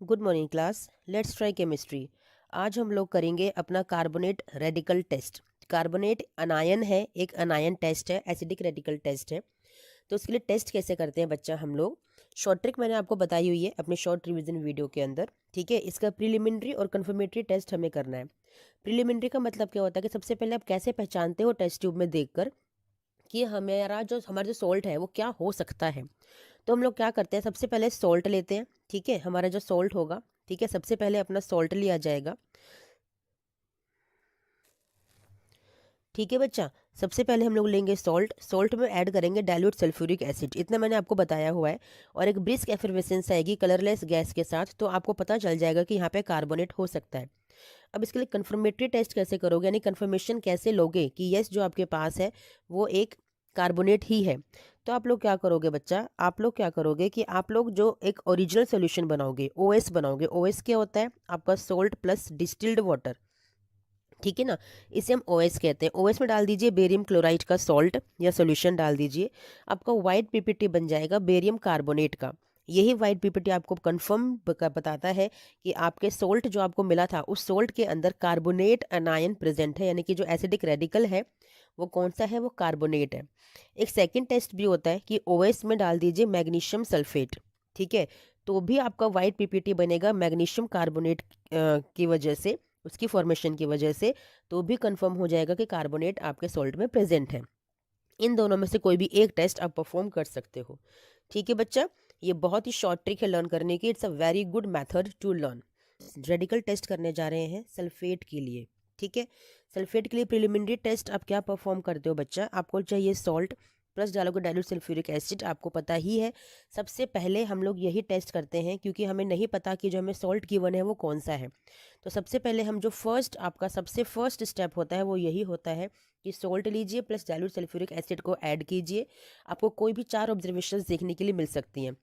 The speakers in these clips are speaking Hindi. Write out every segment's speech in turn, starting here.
Good morning class. Let's try chemistry. आज हम लोग करेंगे अपना carbonate radical test. Carbonate anion है, एक अनायन टेस्ट है, एसिडिक रेडिकल टेस्ट है। तो उसके लिए टेस्ट कैसे करते हैं बच्चा हम लोग, शॉर्ट ट्रिक मैंने आपको बताई हुई है अपने शॉर्ट रिवीजन वीडियो के अंदर। ठीक है, इसका प्रीलिमिनरी और कन्फर्मेटरी टेस्ट हमें करना है। प्रीलिमिनरी का मतलब क्या होता है कि सबसे पहले आप कैसे पहचानते हो टेस्ट ट्यूब में देखकर कि हमारा जो सॉल्ट है वो क्या हो सकता है। तो हम लोग क्या करते हैं, सबसे पहले सॉल्ट लेते हैं। ठीक है, हमारा जो सॉल्ट होगा, ठीक है, सबसे पहले अपना सॉल्ट लिया जाएगा। ठीक है बच्चा, सबसे पहले हम लोग लेंगे सॉल्ट। सॉल्ट में ऐड करेंगे डाइल्यूट सल्फ्यूरिक एसिड, इतना मैंने आपको बताया हुआ है। और एक ब्रिस्क एफर्वेसेंस आएगी कलरलेस गैस के साथ, तो आपको पता चल जाएगा कि यहाँ पे कार्बोनेट हो सकता है। अब इसके लिए कंफर्मेटरी टेस्ट कैसे करोगे, यानी कंफर्मेशन कैसे लोगे कि यस जो आपके पास है वो एक कार्बोनेट ही है। तो आप लोग क्या करोगे बच्चा, आप लोग क्या करोगे कि आप लोग जो एक ओरिजिनल सोल्यूशन बनाओगे, ओएस बनाओगे। ओएस क्या होता है, आपका सोल्ट प्लस डिस्टिल्ड वाटर। ठीक है ना, इसे हम ओएस कहते हैं। ओएस में डाल दीजिए बेरियम क्लोराइड का सॉल्ट या सोल्यूशन डाल दीजिए, आपका वाइट पीपीटी बन जाएगा बेरियम कार्बोनेट का। यही वाइट पीपीटी आपको कंफर्म बताता है कि आपके सोल्ट जो आपको मिला था उस सोल्ट के अंदर कार्बोनेट अनायन प्रेजेंट है, यानी कि जो एसिडिक रेडिकल है वो कौन सा है, वो कार्बोनेट है। एक सेकेंड टेस्ट भी होता है कि ओएस में डाल दीजिए मैग्नीशियम सल्फेट। ठीक है, तो भी आपका वाइट पीपीटी बनेगा मैग्नीशियम कार्बोनेट की वजह से, उसकी फॉर्मेशन की वजह से। तो भी कंफर्म हो जाएगा कि कार्बोनेट आपके सॉल्ट में प्रेजेंट है। इन दोनों में से कोई भी एक टेस्ट आप परफॉर्म कर सकते हो। ठीक है बच्चा, ये बहुत ही शॉर्ट ट्रिक है लर्न करने की। It's a very good method to learn. Radical test करने जा रहे हैं सल्फेट के लिए। ठीक है, सल्फेट के लिए प्रिलिमिनरी टेस्ट आप क्या परफॉर्म करते हो बच्चा, आपको चाहिए सॉल्ट प्लस डालोगे डाइल्यूट सल्फ्यूरिक एसिड, आपको पता ही है। सबसे पहले हम लोग यही टेस्ट करते हैं क्योंकि हमें नहीं पता कि जो हमें सॉल्ट गिवन है वो कौन सा है। तो सबसे पहले हम जो फर्स्ट आपका सबसे फर्स्ट स्टेप होता है वो यही होता है कि सॉल्ट लीजिए प्लस डाइल्यूट सल्फ्यूरिक एसिड को ऐड कीजिए। आपको कोई भी चार ऑब्जर्वेशंस देखने के लिए मिल सकती हैं।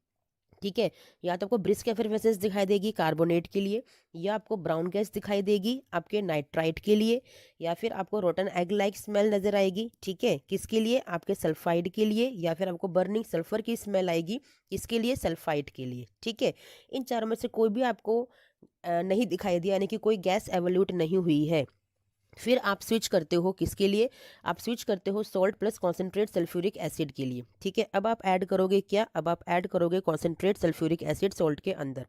ठीक है, या तो आपको ब्रिस्क एफर्वेसेंस दिखाई देगी कार्बोनेट के लिए, या आपको ब्राउन गैस दिखाई देगी आपके नाइट्राइट के लिए, या फिर आपको रोटन एग लाइक स्मेल नजर आएगी। ठीक है, किसके लिए, आपके सल्फाइड के लिए, या फिर आपको बर्निंग सल्फर की स्मेल आएगी, किसके लिए, सल्फाइड के लिए। ठीक है, इन चारों में से कोई भी आपको नहीं दिखाई दिया, यानी कि कोई गैस एवोल्यूट नहीं हुई है। फिर आप स्विच करते हो किसके लिए, आप स्विच करते हो salt plus concentrate sulphuric acid के लिए। ठीक है, अब आप ऐड करोगे क्या, अब आप ऐड करोगे कॉन्सेंट्रेट सल्फ्यूरिक एसिड सॉल्ट के अंदर।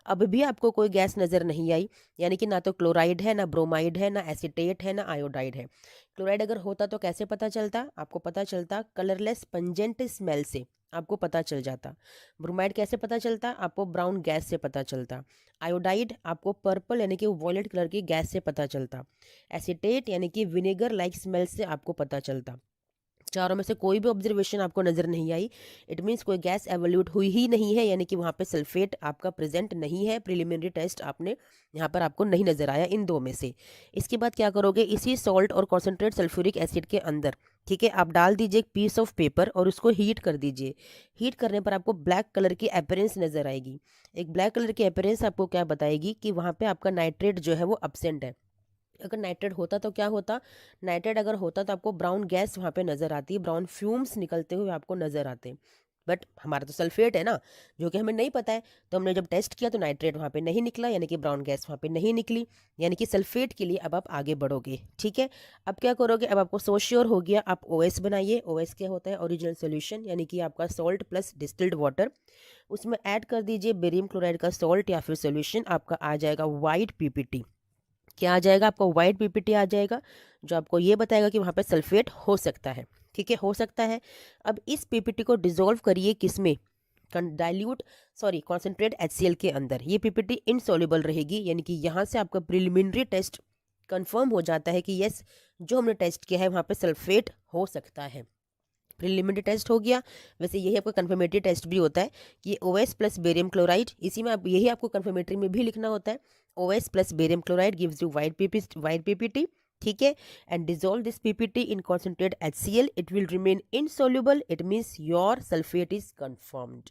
अब भी आपको कोई गैस नज़र नहीं आई, यानी कि ना तो क्लोराइड है, ना ब्रोमाइड है, ना एसीटेट है, ना आयोडाइड है। क्लोराइड अगर होता तो कैसे पता चलता, आपको पता चलता कलरलेस पंजेंट स्मेल से, आपको पता चल जाता। ब्रोमाइड कैसे पता चलता, आपको ब्राउन गैस से पता चलता। आयोडाइड आपको पर्पल यानी कि वॉयलेट कलर की गैस से पता चलता। एसीटेट यानी कि विनेगर लाइक स्मेल से आपको पता चलता। चारों में से कोई भी ऑब्जर्वेशन आपको नजर नहीं आई, इट मीन्स कोई गैस एवोल्यूट हुई ही नहीं है, यानी कि वहाँ पे सल्फेट आपका प्रेजेंट नहीं है। प्रिलिमिनरी टेस्ट आपने यहाँ पर आपको नहीं नजर आया इन दो में से। इसके बाद क्या करोगे, इसी सॉल्ट और कॉन्सेंट्रेट सल्फ्यूरिक एसिड के अंदर, ठीक है, आप डाल दीजिए एक पीस ऑफ पेपर और उसको हीट कर दीजिए। हीट करने पर आपको ब्लैक कलर की अपीयरेंस नजर आएगी। एक ब्लैक कलर की अपीयरेंस आपको क्या बताएगी कि वहाँ पे आपका नाइट्रेट जो है वो अपसेंट है। अगर नाइट्रेट होता तो क्या होता, नाइट्रेट अगर होता तो आपको ब्राउन गैस वहाँ पे नज़र आती, ब्राउन फ्यूम्स निकलते हुए आपको नज़र आते। बट हमारा तो सल्फेट है ना, जो कि हमें नहीं पता है। तो हमने जब टेस्ट किया तो नाइट्रेट वहाँ पे नहीं निकला, यानी कि ब्राउन गैस वहाँ पे नहीं निकली। यानी कि सल्फेट के लिए अब आप आगे बढ़ोगे। ठीक है, अब क्या करोगे, अब आपको सो श्योर हो गया, आप ओएस बनाइए। ओएस क्या होता है, ओरिजिनल सोल्यूशन, यानी कि आपका सॉल्ट प्लस डिस्टिल्ड वाटर। उसमें ऐड कर दीजिए बेरियम क्लोराइड का सॉल्ट या फिर सोल्यूशन, आपका आ जाएगा वाइट पीपीटी। क्या आ जाएगा, आपको वाइट पीपीटी आ जाएगा, जो आपको ये बताएगा कि वहाँ पे सल्फेट हो सकता है। ठीक है, हो सकता है। अब इस पीपीटी को डिसॉल्व करिए किसमें, डाइल्यूट सॉरी कॉन्सेंट्रेट HCl के अंदर। ये पीपीटी इनसॉल्युबल रहेगी, यानी कि यहाँ से आपका प्रिलिमिनरी टेस्ट कंफर्म हो जाता है कि यस जो हमने टेस्ट किया है वहाँ पे सल्फेट हो सकता है। प्रिलिमिनरी टेस्ट हो गया। वैसे यही आपका कन्फर्मेटरी टेस्ट भी होता है कि OS प्लस बेरियम क्लोराइड, इसी में आप यही आपको कन्फर्मेटरी में भी लिखना होता है। OS plus barium chloride gives you white PPT. ठीक है, and dissolve this PPT in concentrate HCl, it will remain insoluble, it means your sulphate is confirmed.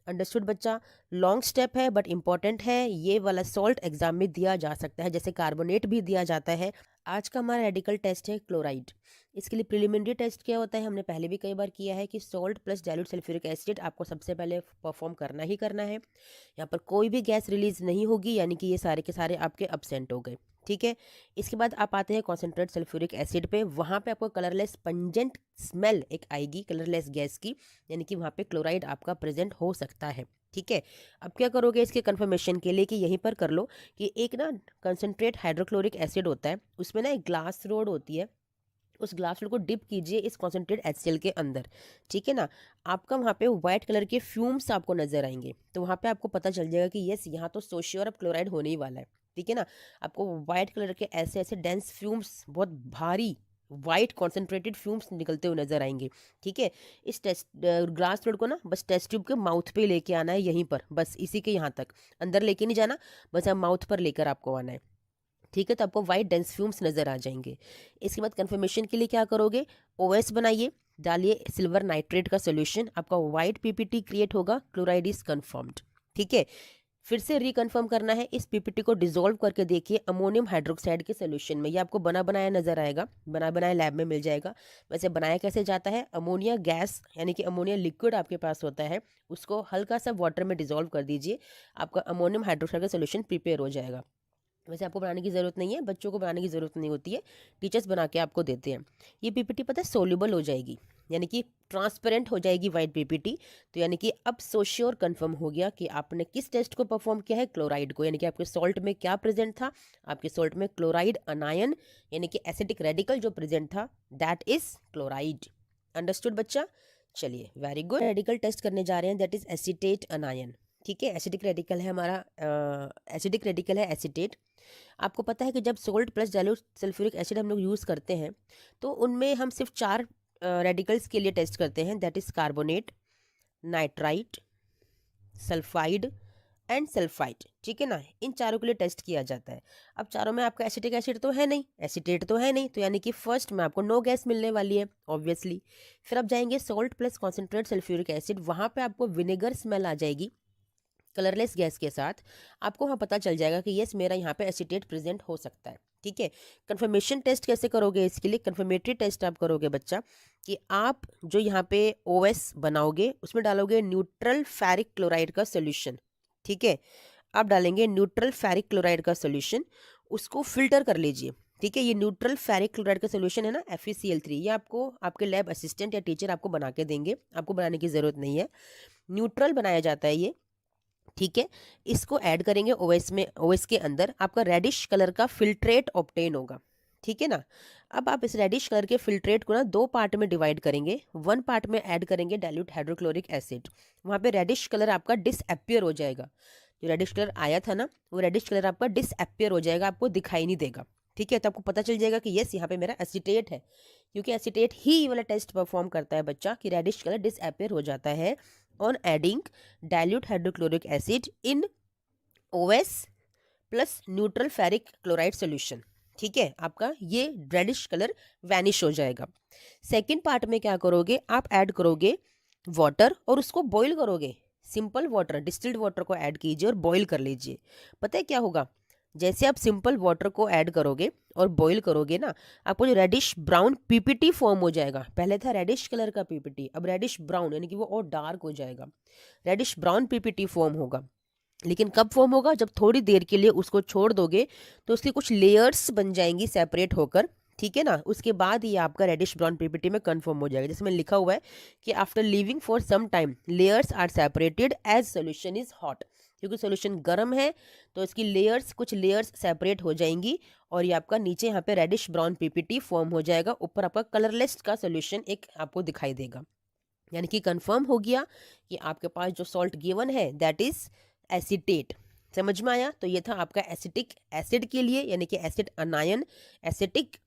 Understood बच्चा? लॉन्ग स्टेप है बट इम्पॉर्टेंट है। ये वाला सॉल्ट एग्जाम में दिया जा सकता है, जैसे कार्बोनेट भी दिया जाता है। आज का हमारा रेडिकल टेस्ट है क्लोराइड। इसके लिए प्रिलिमिनरी टेस्ट क्या होता है, हमने पहले भी कई बार किया है कि salt plus dilute sulphuric acid आपको सबसे पहले परफॉर्म करना ही करना है। यहाँ पर कोई भी गैस रिलीज नहीं होगी, यानी कि ये सारे के सारे आपके अब्सेंट हो गए। ठीक है। इसके बाद आप आते हैं कॉन्सेंट्रेट सल्फ्यूरिक एसिड पे। वहाँ पे आपको कलरलेस पंजेंट स्मेल एक आएगी कलरलेस गैस की, यानी कि वहाँ पे क्लोराइड आपका प्रेजेंट हो सकता है। ठीक है। अब क्या करोगे इसके कंफर्मेशन के लिए कि यहीं पर कर लो कि एक ना कंसनट्रेट हाइड्रोक्लोरिक एसिड होता है, उसमें ना एक ग्लास रोड होती है, उस ग्लास रोड को डिप कीजिए इस कॉन्सेंट्रेट HCl के अंदर। ठीक है ना। आपका वहाँ पे व्हाइट कलर के फ्यूम्स आपको नजर आएंगे, तो वहाँ पे आपको पता चल जाएगा कि यस यहाँ तो सोशियोर अब क्लोराइड होने ही वाला है। ठीक है ना। आपको व्हाइट कलर के ऐसे ऐसे डेंस फ्यूम्स, बहुत भारी वाइट कॉन्सेंट्रेटेड फ्यूम्स निकलते हुए नजर आएंगे। ठीक है। इस टेस्ट ग्लास रोड को ना बस टेस्ट ट्यूब के माउथ पे लेके आना है, यहीं पर बस इसी के यहाँ तक, अंदर लेके नहीं जाना, बस आप माउथ पर लेकर आपको आना है। ठीक है। तो आपको वाइट डेंस फ्यूम्स नजर आ जाएंगे। इसके बाद कंफर्मेशन के लिए क्या करोगे, OS बनाइए, डालिए सिल्वर नाइट्रेट का सोल्यूशन, आपका वाइट PPT क्रिएट होगा, क्लोराइड इज कन्फर्म्ड। ठीक है। फिर से रिकन्फर्म करना है, इस PPT को डिसॉल्व करके देखिए अमोनियम हाइड्रोक्साइड के सोल्यूशन में। ये आपको बना बनाया नजर आएगा, बना बनाया लैब में मिल जाएगा। वैसे बनाया कैसे जाता है, अमोनिया गैस यानी कि अमोनिया लिक्विड आपके पास होता है, उसको हल्का सा वाटर में डिसॉल्व कर दीजिए, आपका अमोनियम हाइड्रोक्साइड का सोल्यूशन प्रिपेयर हो जाएगा। वैसे आपको बनाने की ज़रूरत नहीं है, बच्चों को बनाने की ज़रूरत नहीं होती है, टीचर्स बना के आपको देते हैं। ये PPT पता है सोल्यूबल हो जाएगी, यानी कि ट्रांसपेरेंट हो जाएगी वाइट PPT। तो यानी कि अब सोश्योर कंफर्म हो गया कि आपने किस टेस्ट को परफॉर्म किया है, क्लोराइड को, यानी कि आपके सॉल्ट में क्या प्रेजेंट था, आपके सॉल्ट में क्लोराइड अनायन यानी कि एसिडिक रेडिकल जो प्रेजेंट था, दैट इज क्लोराइड। अंडरस्टूड बच्चा? चलिए वेरी गुड। रेडिकल टेस्ट करने जा रहे हैं, दैट इज एसीटेट अनायन। ठीक है। एसिडिक रेडिकल है हमारा, एसिडिक रेडिकल है एसीटेट। आपको पता है कि जब salt plus dilute sulphuric acid हम लोग यूज़ करते हैं तो उनमें हम सिर्फ 4 रेडिकल्स के लिए टेस्ट करते हैं, that is carbonate, nitrite, sulphide and sulphide. ठीक है ना। इन चारों के लिए टेस्ट किया जाता है। अब चारों में आपका एसिटिक एसिड तो है नहीं, एसीटेट तो है नहीं, तो यानी कि फर्स्ट में आपको नो गैस मिलने वाली है ऑब्वियसली। फिर आप जाएंगे salt plus concentrate sulphuric acid, वहाँ पे आपको विनेगर स्मेल आ जाएगी कलरलेस गैस के साथ। आपको वहाँ पता चल जाएगा कि यस मेरा यहाँ पे एसीटेट प्रेजेंट हो सकता है। ठीक है। कंफर्मेशन टेस्ट कैसे करोगे, इसके लिए कंफर्मेटरी टेस्ट आप करोगे बच्चा कि आप जो यहाँ पे OS बनाओगे उसमें डालोगे न्यूट्रल फेरिक क्लोराइड का सोल्यूशन। ठीक है। आप डालेंगे न्यूट्रल फेरिक क्लोराइड का सोल्यूशन, उसको फिल्टर कर लीजिए। ठीक है। ये न्यूट्रल फेरिक क्लोराइड का सोल्यूशन है ना FeCl3, ये आपको आपके लैब असिस्टेंट या टीचर आपको बना के देंगे, आपको बनाने की ज़रूरत नहीं है, न्यूट्रल बनाया जाता है ये। ठीक है। इसको ऐड करेंगे OS में, OS के अंदर आपका रेडिश कलर का फिल्ट्रेट ऑब्टेन होगा। ठीक है ना। अब आप इस रेडिश कलर के फिल्ट्रेट को ना 2 पार्ट में डिवाइड करेंगे, 1 पार्ट में ऐड करेंगे डाइल्यूट हाइड्रोक्लोरिक एसिड, वहाँ पे रेडिश कलर आपका डिसअपियर हो जाएगा। जो रेडिश कलर आया था ना, वो रेडिश कलर आपका डिसअपियर हो जाएगा, आपको दिखाई नहीं देगा। ठीक है। तो आपको पता चल जाएगा कि यस यहाँ पे मेरा एसीटेट है, क्योंकि एसीटेट ही ये वाला टेस्ट परफॉर्म करता है बच्चा कि रेडिश कलर डिसअपियर हो जाता है on adding dilute hydrochloric acid in OS plus neutral ferric chloride solution. ठीक है। आपका ये रेडिश कलर वैनिश हो जाएगा। सेकेंड पार्ट में क्या करोगे, आप ऐड करोगे वाटर और उसको बॉईल करोगे, सिंपल वाटर, डिस्टिल्ड वाटर को ऐड कीजिए और बॉईल कर लीजिए। पता है क्या होगा, जैसे आप सिंपल वाटर को ऐड करोगे और बॉईल करोगे ना, आपको जो रेडिश ब्राउन PPT फॉर्म हो जाएगा। पहले था रेडिश कलर का PPT, अब रेडिश ब्राउन यानी कि वो और डार्क हो जाएगा, रेडिश ब्राउन PPT फॉर्म होगा। लेकिन कब फॉर्म होगा, जब थोड़ी देर के लिए उसको छोड़ दोगे तो उसकी कुछ लेयर्स बन जाएंगी सेपरेट होकर। ठीक है ना। उसके बाद ये आपका रेडिश ब्राउन PPT में कन्फर्म हो जाएगा, जिसमें लिखा हुआ है कि after living for some time layers are separated as solution is hot. क्योंकि सोल्यूशन गर्म है तो इसकी लेयर्स, कुछ लेयर्स सेपरेट हो जाएंगी और ये आपका नीचे यहाँ पे रेडिश ब्राउन PPT फॉर्म हो जाएगा, ऊपर आपका कलरलेस का सोल्यूशन एक आपको दिखाई देगा। यानी कि कंफर्म हो गया कि आपके पास जो सॉल्ट गिवन है दैट इज एसीटेट। समझ में आया? तो ये था आपका एसिटिक एसिड के लिए, यानी कि एसिड अनायन, एसिटिक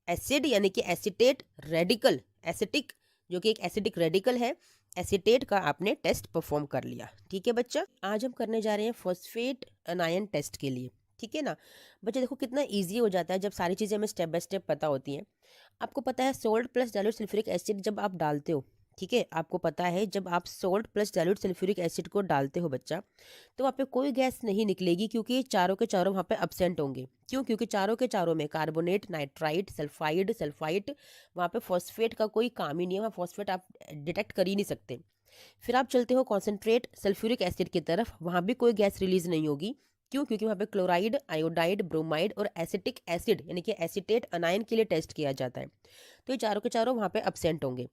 एसिड यानी कि एसीटेट रेडिकल, एसिटिक जो कि एक एसिडिक रेडिकल है, एसीटेट का आपने टेस्ट परफॉर्म कर लिया। ठीक है बच्चा। आज हम करने जा रहे हैं फॉस्फेट अनायन टेस्ट के लिए। ठीक है ना। बच्चे देखो कितना इजी हो जाता है जब सारी चीज़ें हमें स्टेप बाय स्टेप पता होती हैं। आपको पता है salt plus dilute sulphuric acid जब आप डालते हो ठीक है, आपको पता है जब आप salt plus dilute sulphuric acid को डालते हो बच्चा, तो वहाँ पे कोई गैस नहीं निकलेगी, क्योंकि ये चारों के चारों वहाँ पे अब्सेंट होंगे। क्यों? क्योंकि चारों के चारों में कार्बोनेट, नाइट्राइट, सल्फाइड, सल्फाइट, वहाँ पे फॉस्फेट का कोई काम ही नहीं है, वहाँ फॉस्फेट आप डिटेक्ट कर ही नहीं सकते। फिर आप चलते हो कॉन्सेंट्रेट सल्फ्यूरिक एसिड की तरफ, वहाँ भी कोई गैस रिलीज नहीं होगी। क्यों? क्योंकि वहाँ पे क्लोराइड, आयोडाइड, ब्रोमाइड और एसिटिक एसिड यानी कि एसीटेट अनायन के लिए टेस्ट किया जाता है। तो ये चारों के चारों वहाँ पे अब्सेंट होंगे,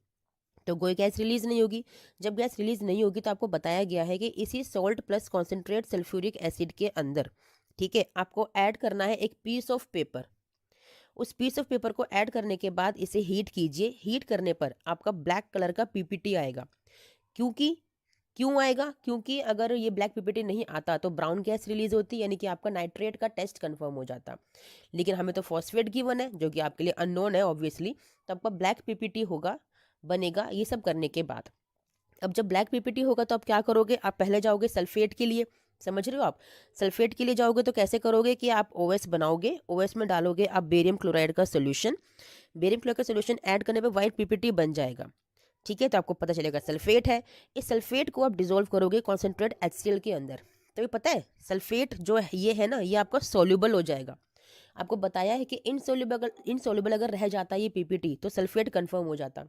तो कोई गैस रिलीज नहीं होगी। जब गैस रिलीज नहीं होगी तो आपको बताया गया है कि इसी salt plus concentrate sulphuric acid के अंदर, ठीक है, आपको ऐड करना है एक पीस ऑफ पेपर। उस पीस ऑफ पेपर को ऐड करने के बाद इसे हीट कीजिए। हीट करने पर आपका ब्लैक कलर का पीपीटी आएगा। क्योंकि क्यों आएगा? क्योंकि अगर ये ब्लैक पीपीटी नहीं आता तो ब्राउन गैस रिलीज होती, यानी कि आपका नाइट्रेट का टेस्ट कंफर्म हो जाता। लेकिन हमें तो फॉस्फेट गिवन है जो कि आपके लिए अननोन है ऑब्वियसली, तो आपका ब्लैक पीपीटी होगा, बनेगा ये सब करने के बाद। अब जब ब्लैक पीपीटी होगा तो आप क्या करोगे? आप पहले जाओगे सल्फेट के लिए। समझ रहे हो आप? सल्फेट के लिए जाओगे तो कैसे करोगे कि आप ओएस बनाओगे, ओएस में डालोगे आप बेरियम क्लोराइड का सोल्यूशन। बेरियम क्लोराइड का सोल्यूशन ऐड करने पे व्हाइट पीपीटी बन जाएगा। ठीक है, तो आपको पता चलेगा सल्फेट है। इस सल्फेट को आप डिसॉल्व करोगे कॉन्सेंट्रेट HCl के अंदर। तो ये पता है सल्फेट जो है ये है ना, ये आपका सोल्यूबल हो जाएगा। आपको बताया है कि इनसोल्यूबल अगर रह जाता ये पीपीटी तो सल्फेट कंफर्म हो जाता।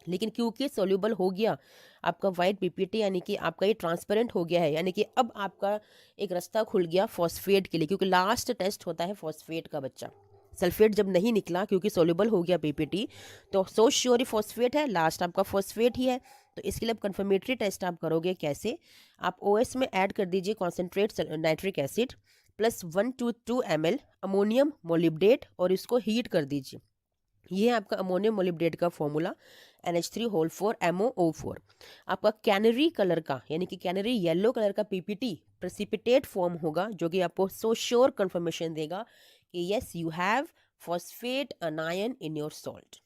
लेकिन क्योंकि सोल्यूबल हो गया आपका वाइट पीपीटी, यानी कि आपका ये ट्रांसपेरेंट हो गया है, यानी कि अब आपका एक रास्ता खुल गया फॉस्फेट के लिए, क्योंकि लास्ट टेस्ट होता है फॉस्फेट का बच्चा। सल्फेट जब नहीं निकला क्योंकि सोल्यूबल हो गया पीपीटी, तो सो श्योर ही फॉस्फेट है, लास्ट आपका फॉस्फेट ही है। तो इसके लिए कंफर्मेटरी टेस्ट आप करोगे कैसे? आप ओएस में ऐड कर दीजिए concentrate nitric acid plus 122 ml ammonium molybdate और इसको हीट कर दीजिए। ये है आपका अमोनियम मोलिब्डेट का फॉर्मूला NH3 4MOO4। आपका कैनरी कलर का यानी कि कैनरी येलो कलर का पीपीटी प्रेसिपिटेट फॉर्म होगा, जो कि आपको सो श्योर कंफर्मेशन देगा कि yes you have phosphate anion in your salt.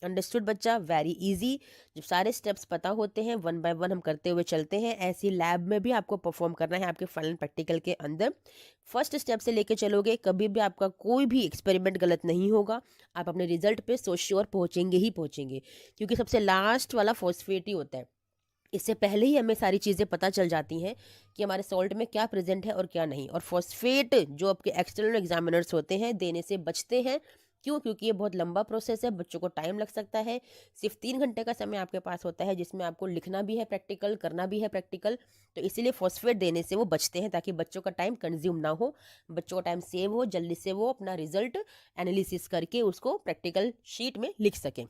Understood बच्चा? Very easy. जब सारे स्टेप्स पता होते हैं, वन बाय वन हम करते हुए चलते हैं। ऐसी लैब में भी आपको परफॉर्म करना है आपके फाइनल प्रैक्टिकल के अंदर। फर्स्ट स्टेप से लेके चलोगे, कभी भी आपका कोई भी एक्सपेरिमेंट गलत नहीं होगा। आप अपने रिजल्ट पे सो श्योर पहुंचेंगे ही पहुंचेंगे, क्योंकि सबसे लास्ट वाला फॉस्फेट ही होता है। इससे पहले ही हमें सारी चीज़ें पता चल जाती हैं कि हमारे सॉल्ट में क्या प्रेजेंट है और क्या नहीं। और फॉस्फेट जो आपके एक्सटर्नल एग्जामिनर्स होते हैं देने से बचते हैं। क्यों? क्योंकि ये बहुत लंबा प्रोसेस है, बच्चों को टाइम लग सकता है। सिर्फ 3 घंटे का समय आपके पास होता है, जिसमें आपको लिखना भी है प्रैक्टिकल, करना भी है प्रैक्टिकल। तो इसीलिए फॉस्फेट देने से वो बचते हैं, ताकि बच्चों का टाइम कंज्यूम ना हो, बच्चों का टाइम सेव हो, जल्दी से वो अपना रिजल्ट एनालिसिस करके उसको प्रैक्टिकल शीट में लिख सकें।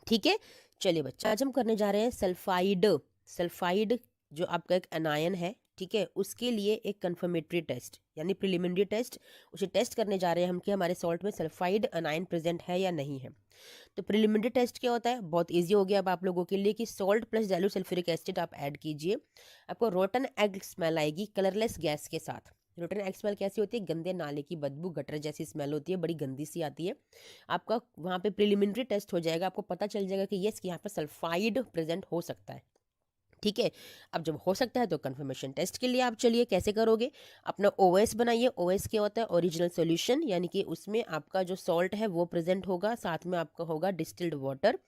ठीक है, चलिए बच्चा, आज हम करने जा रहे हैं सल्फाइड। सल्फाइड जो आपका एक अनायन है, ठीक है, उसके लिए एक कंफर्मेटरी टेस्ट यानी प्रिलिमिनरी टेस्ट, उसे टेस्ट करने जा रहे हैं हम कि हमारे सॉल्ट में सल्फाइड अनायन प्रेजेंट है या नहीं है। तो प्रिलिमिनरी टेस्ट क्या होता है? बहुत इजी हो गया अब आप लोगों के लिए कि salt plus dilute sulphuric acid आप ऐड कीजिए। आपको रोटन एग स्मेल आएगी कलरलेस गैस के साथ। रोटन एग स्मेल कैसी होती है? गंदे नाले की बदबू, गटर जैसी स्मेल होती है, बड़ी गंदी सी आती है। आपका वहाँ पे प्रिलिमिनरी टेस्ट हो जाएगा, आपको पता चल जाएगा कि यस कि यहाँ पर सल्फाइड प्रेजेंट हो सकता है। ठीक है, अब जब हो सकता है तो कंफर्मेशन टेस्ट के लिए आप चलिए कैसे करोगे? अपना ओएस बनाइए। ओएस क्या होता है? ओरिजिनल सॉल्यूशन, यानी कि उसमें आपका जो सॉल्ट है वो प्रेजेंट होगा, साथ में आपका होगा डिस्टिल्ड वाटर।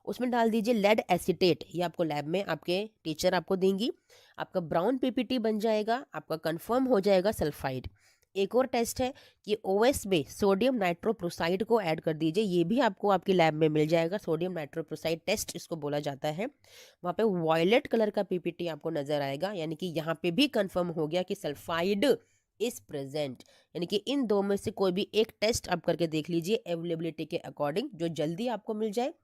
उसमें डाल दीजिए लेड एसीटेट, ये आपको लैब में आपके टीचर आपको देंगी। आपका ब्राउन पीपीटी बन जाएगा, आपका कंफर्म हो जाएगा सल्फाइड। एक और टेस्ट है कि ओएस में सोडियम नाइट्रोप्रोसाइड को ऐड कर दीजिए, ये भी आपको आपकी लैब में मिल जाएगा। सोडियम नाइट्रोप्रोसाइड टेस्ट इसको बोला जाता है। वहाँ पे वॉयलेट कलर का पीपीटी आपको नजर आएगा, यानी कि यहाँ पे भी कंफर्म हो गया कि सल्फाइड इज प्रेजेंट। यानी कि इन दो में से कोई भी एक टेस्ट आप करके देख लीजिए अवेलेबिलिटी के अकॉर्डिंग, जो जल्दी आपको मिल जाए,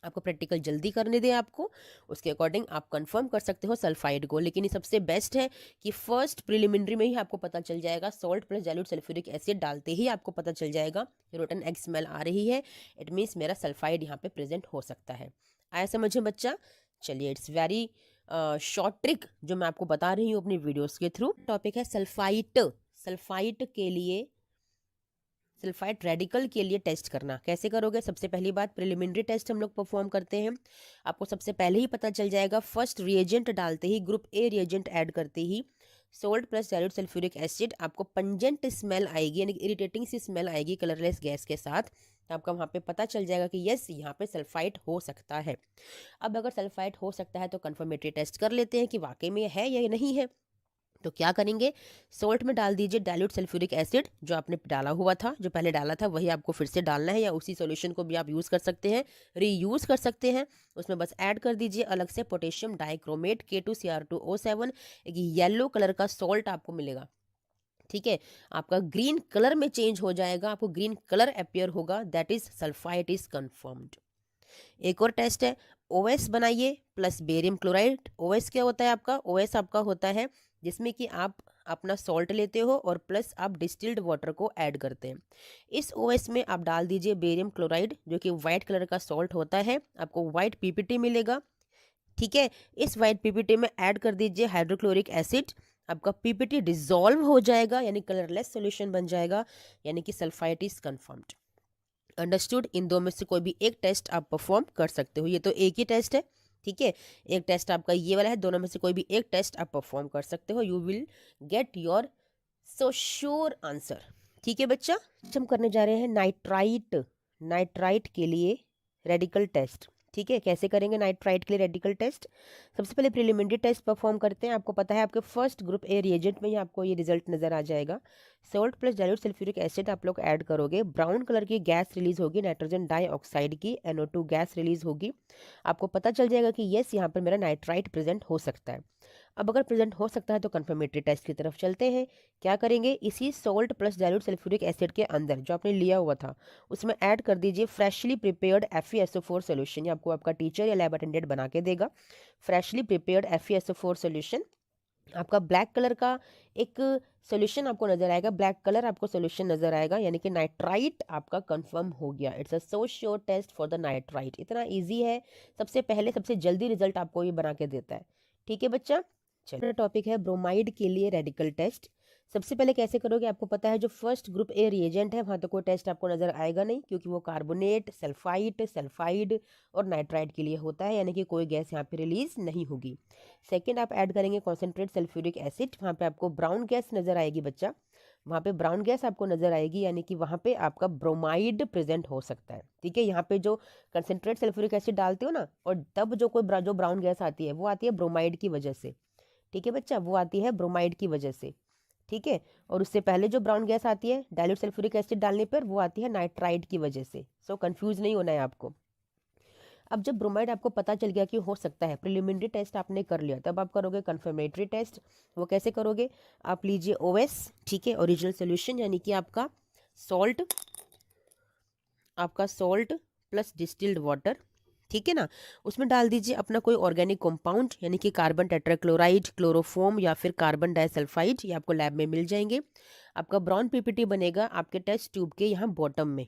आपको प्रैक्टिकल जल्दी करने दें आपको, उसके अकॉर्डिंग आप कंफर्म कर सकते हो सल्फाइड को। लेकिन ये सबसे बेस्ट है कि फर्स्ट प्रिलिमिनरी में ही आपको पता चल जाएगा, salt plus dilute sulphuric acid डालते ही आपको पता चल जाएगा रोटन एग स्मेल आ रही है, इट मीन्स मेरा सल्फाइड यहाँ पे प्रेजेंट हो सकता है। आया समझ में बच्चा? चलिए, इट्स वेरी शॉर्ट ट्रिक जो मैं आपको बता रही हूँ अपनी वीडियोस के थ्रू। टॉपिक है सल्फाइट। सल्फाइट के लिए, सल्फाइड रेडिकल के लिए टेस्ट करना कैसे करोगे? सबसे पहली बात, प्रिलिमिनरी टेस्ट हम लोग परफॉर्म करते हैं। आपको सबसे पहले ही पता चल जाएगा, फर्स्ट रिएजेंट डालते ही, ग्रुप ए रिएजेंट ऐड करते ही salt plus dilute sulphuric acid, आपको पंजेंट स्मेल आएगी, यानी इरिटेटिंग सी स्मेल आएगी कलरलेस गैस के साथ। तो आपका वहाँ पे पता चल जाएगा कि यस, यहाँ पे सल्फाइड हो सकता है। अब अगर सल्फाइड हो सकता है तो कंफर्मेटरी टेस्ट कर लेते हैं कि वाकई में है या नहीं है। तो क्या करेंगे, सोल्ट में डाल दीजिए डाइल्यूट सल्फ्यूरिक एसिड, जो आपने डाला हुआ था, जो पहले डाला था वही आपको फिर से डालना है, या उसी सॉल्यूशन को भी आप यूज़ कर सकते हैं, रीयूज़ कर सकते हैं। उसमें बस ऐड कर दीजिए अलग से पोटेशियम डाइक्रोमेट K2Cr2O7, एक येलो कलर का सॉल्ट आपको मिलेगा। ठीक है, आपका ग्रीन कलर में चेंज हो जाएगा, आपको ग्रीन कलर अपियर होगा, that is sulphide is confirmed. एक और टेस्ट है, ओएस बनाइए प्लस बेरियम क्लोराइड। ओएस क्या होता है आपका, ओएस आपका होता है जिसमें कि आप अपना सॉल्ट लेते हो और प्लस आप डिस्टिल्ड वाटर को ऐड करते हैं। इस ओएस में आप डाल दीजिए बेरियम क्लोराइड, जो कि वाइट कलर का सॉल्ट होता है, आपको वाइट पीपीटी मिलेगा। ठीक है, इस वाइट पीपीटी में ऐड कर दीजिए हाइड्रोक्लोरिक एसिड, आपका पीपीटी डिसॉल्व हो जाएगा, यानी कलरलेस सॉल्यूशन बन जाएगा, यानी कि सल्फाइड इज कंफर्म्ड। अंडरस्टूड, इन दो में से कोई भी एक टेस्ट आप परफॉर्म कर सकते हो, ये तो एक ही टेस्ट है। ठीक है, एक टेस्ट आपका ये वाला है, दोनों में से कोई भी एक टेस्ट आप परफॉर्म कर सकते हो, you will get your so sure answer. ठीक है बच्चा, हम करने जा रहे हैं नाइट्राइट, नाइट्राइट के लिए रेडिकल टेस्ट। ठीक है, कैसे करेंगे नाइट्राइट के लिए रेडिकल टेस्ट, सबसे पहले प्रिलिमिनरी टेस्ट परफॉर्म करते हैं। आपको पता है आपके फर्स्ट ग्रुप ए रिएजेंट में ही आपको ये रिजल्ट नजर आ जाएगा। Salt plus dilute sulphuric acid आप लोग ऐड करोगे, ब्राउन कलर की गैस रिलीज होगी, नाइट्रोजन डाइऑक्साइड की NO2 गैस रिलीज होगी। आपको पता चल जाएगा कि यस, यहाँ पर मेरा नाइट्राइट प्रेजेंट हो सकता है। अब अगर प्रेजेंट हो सकता है तो कंफर्मेटरी टेस्ट की तरफ चलते हैं। क्या करेंगे, इसी salt plus dilute sulphuric acid के अंदर जो आपने लिया हुआ था उसमें ऐड कर दीजिए फ्रेशली प्रिपेयर्ड FeSO4 सोल्यूशन। ये आपको आपका टीचर या लैब अटेंडेंट बना के देगा। फ्रेशली प्रिपेयर्ड FeSO4 सोल्यूशन, आपका ब्लैक कलर का एक सोल्यूशन आपको नजर आएगा, ब्लैक कलर आपको सोल्यूशन नजर आएगा, यानी कि नाइट्राइट आपका कंफर्म हो गया। It's a so sure test for the nitrite, इतना इजी है, सबसे पहले सबसे जल्दी रिजल्ट आपको ये बना के देता है। ठीक है बच्चा, चलो टॉपिक है ब्रोमाइड के लिए रेडिकल टेस्ट। सबसे पहले कैसे करोगे, आपको पता है जो फर्स्ट ग्रुप ए रिएजेंट है वहाँ तो कोई टेस्ट आपको नजर आएगा नहीं, क्योंकि वो कार्बोनेट, सल्फाइट, सल्फाइड और नाइट्राइड के लिए होता है, यानी कि कोई गैस यहाँ पे रिलीज नहीं होगी। सेकंड आप ऐड करेंगे कॉन्सेंट्रेट सल्फ्यूरिक एसिड, वहाँ पे आपको ब्राउन गैस नजर आएगी बच्चा, वहाँ पे ब्राउन गैस आपको नजर आएगी, यानी कि वहाँ पे आपका ब्रोमाइड प्रेजेंट हो सकता है। ठीक है, यहाँ पे जो कंसेंट्रेट सल्फ्यूरिक एसिड डालते हो ना, और तब जो कोई जो ब्राउन गैस आती है वो आती है ब्रोमाइड की वजह से। ठीक है बच्चा, वो आती है ब्रोमाइड की वजह से। ठीक है, और उससे पहले जो ब्राउन गैस आती है डाइल्यूट सल्फ्यूरिक एसिड डालने पर, वो आती है नाइट्राइड की वजह से। सो कंफ्यूज नहीं होना है आपको। अब जब ब्रोमाइड आपको पता चल गया कि हो सकता है, प्रिलिमिनरी टेस्ट आपने कर लिया, तब आप करोगे कंफर्मेटरी टेस्ट। वो कैसे करोगे, आप लीजिए ओएस, ठीक है, ओरिजिनल सोल्यूशन, यानी कि सॉल्ट आपका सॉल्ट प्लस डिस्टिल्ड वाटर, ठीक है ना, उसमें डाल दीजिए अपना कोई ऑर्गेनिक कंपाउंड, यानी कि कार्बन टेट्राक्लोराइड, क्लोरोफोम या फिर कार्बन डाइसल्फाइड, ये आपको लैब में मिल जाएंगे। आपका ब्राउन पीपीटी बनेगा आपके टेस्ट ट्यूब के यहाँ बॉटम में,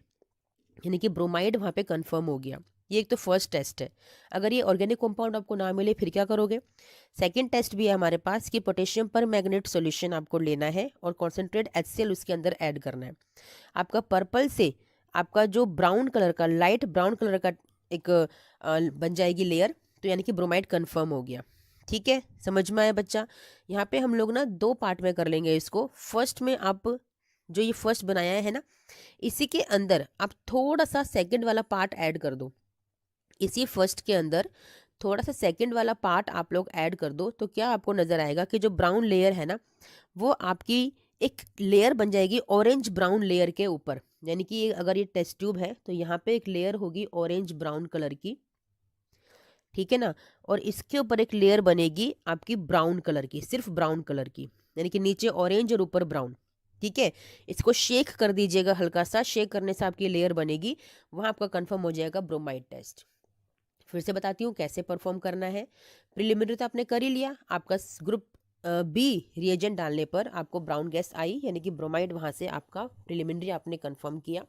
यानी कि ब्रोमाइड वहाँ पे कंफर्म हो गया। ये एक तो फर्स्ट टेस्ट है। अगर ये ऑर्गेनिक कंपाउंड आपको ना मिले फिर क्या करोगे, सेकंड टेस्ट भी है हमारे पास कि पोटेशियम पर मैग्नेट सॉल्यूशन आपको लेना है और कॉन्सेंट्रेट HCl उसके अंदर ऐड करना है। आपका पर्पल से आपका जो ब्राउन कलर का, लाइट ब्राउन कलर का एक बन जाएगी लेयर, तो यानी कि ब्रोमाइड कंफर्म हो गया। ठीक है, समझ में आया बच्चा। यहाँ पे हम लोग ना दो पार्ट में कर लेंगे इसको। फर्स्ट में आप जो ये फर्स्ट बनाया है ना, इसी के अंदर आप थोड़ा सा सेकंड वाला पार्ट ऐड कर दो। इसी फर्स्ट के अंदर थोड़ा सा सेकंड वाला पार्ट आप लोग ऐड कर दो, तो क्या आपको नज़र आएगा कि जो ब्राउन लेयर है ना, वो आपकी एक लेयर बन जाएगी ऑरेंज ब्राउन लेयर के ऊपर। यानी कि अगर ये टेस्ट ट्यूब है तो यहाँ पे एक लेयर होगी ऑरेंज ब्राउन कलर की, ठीक है ना, और इसके ऊपर एक लेयर बनेगी आपकी ब्राउन कलर की, सिर्फ ब्राउन कलर की, यानी कि नीचे ऑरेंज और ऊपर ब्राउन। ठीक है, इसको शेक कर दीजिएगा, हल्का सा शेक करने से आपकी लेयर बनेगी, वहाँ आपका कंफर्म हो जाएगा ब्रोमाइड टेस्ट। फिर से बताती हूँ कैसे परफॉर्म करना है। प्रिलिमिनरी तो आपने कर ही लिया, आपका ग्रुप बी रिएजेंट डालने पर आपको ब्राउन गैस आई, यानी कि ब्रोमाइड, वहाँ से आपका प्रिलिमिनरी आपने कंफर्म किया।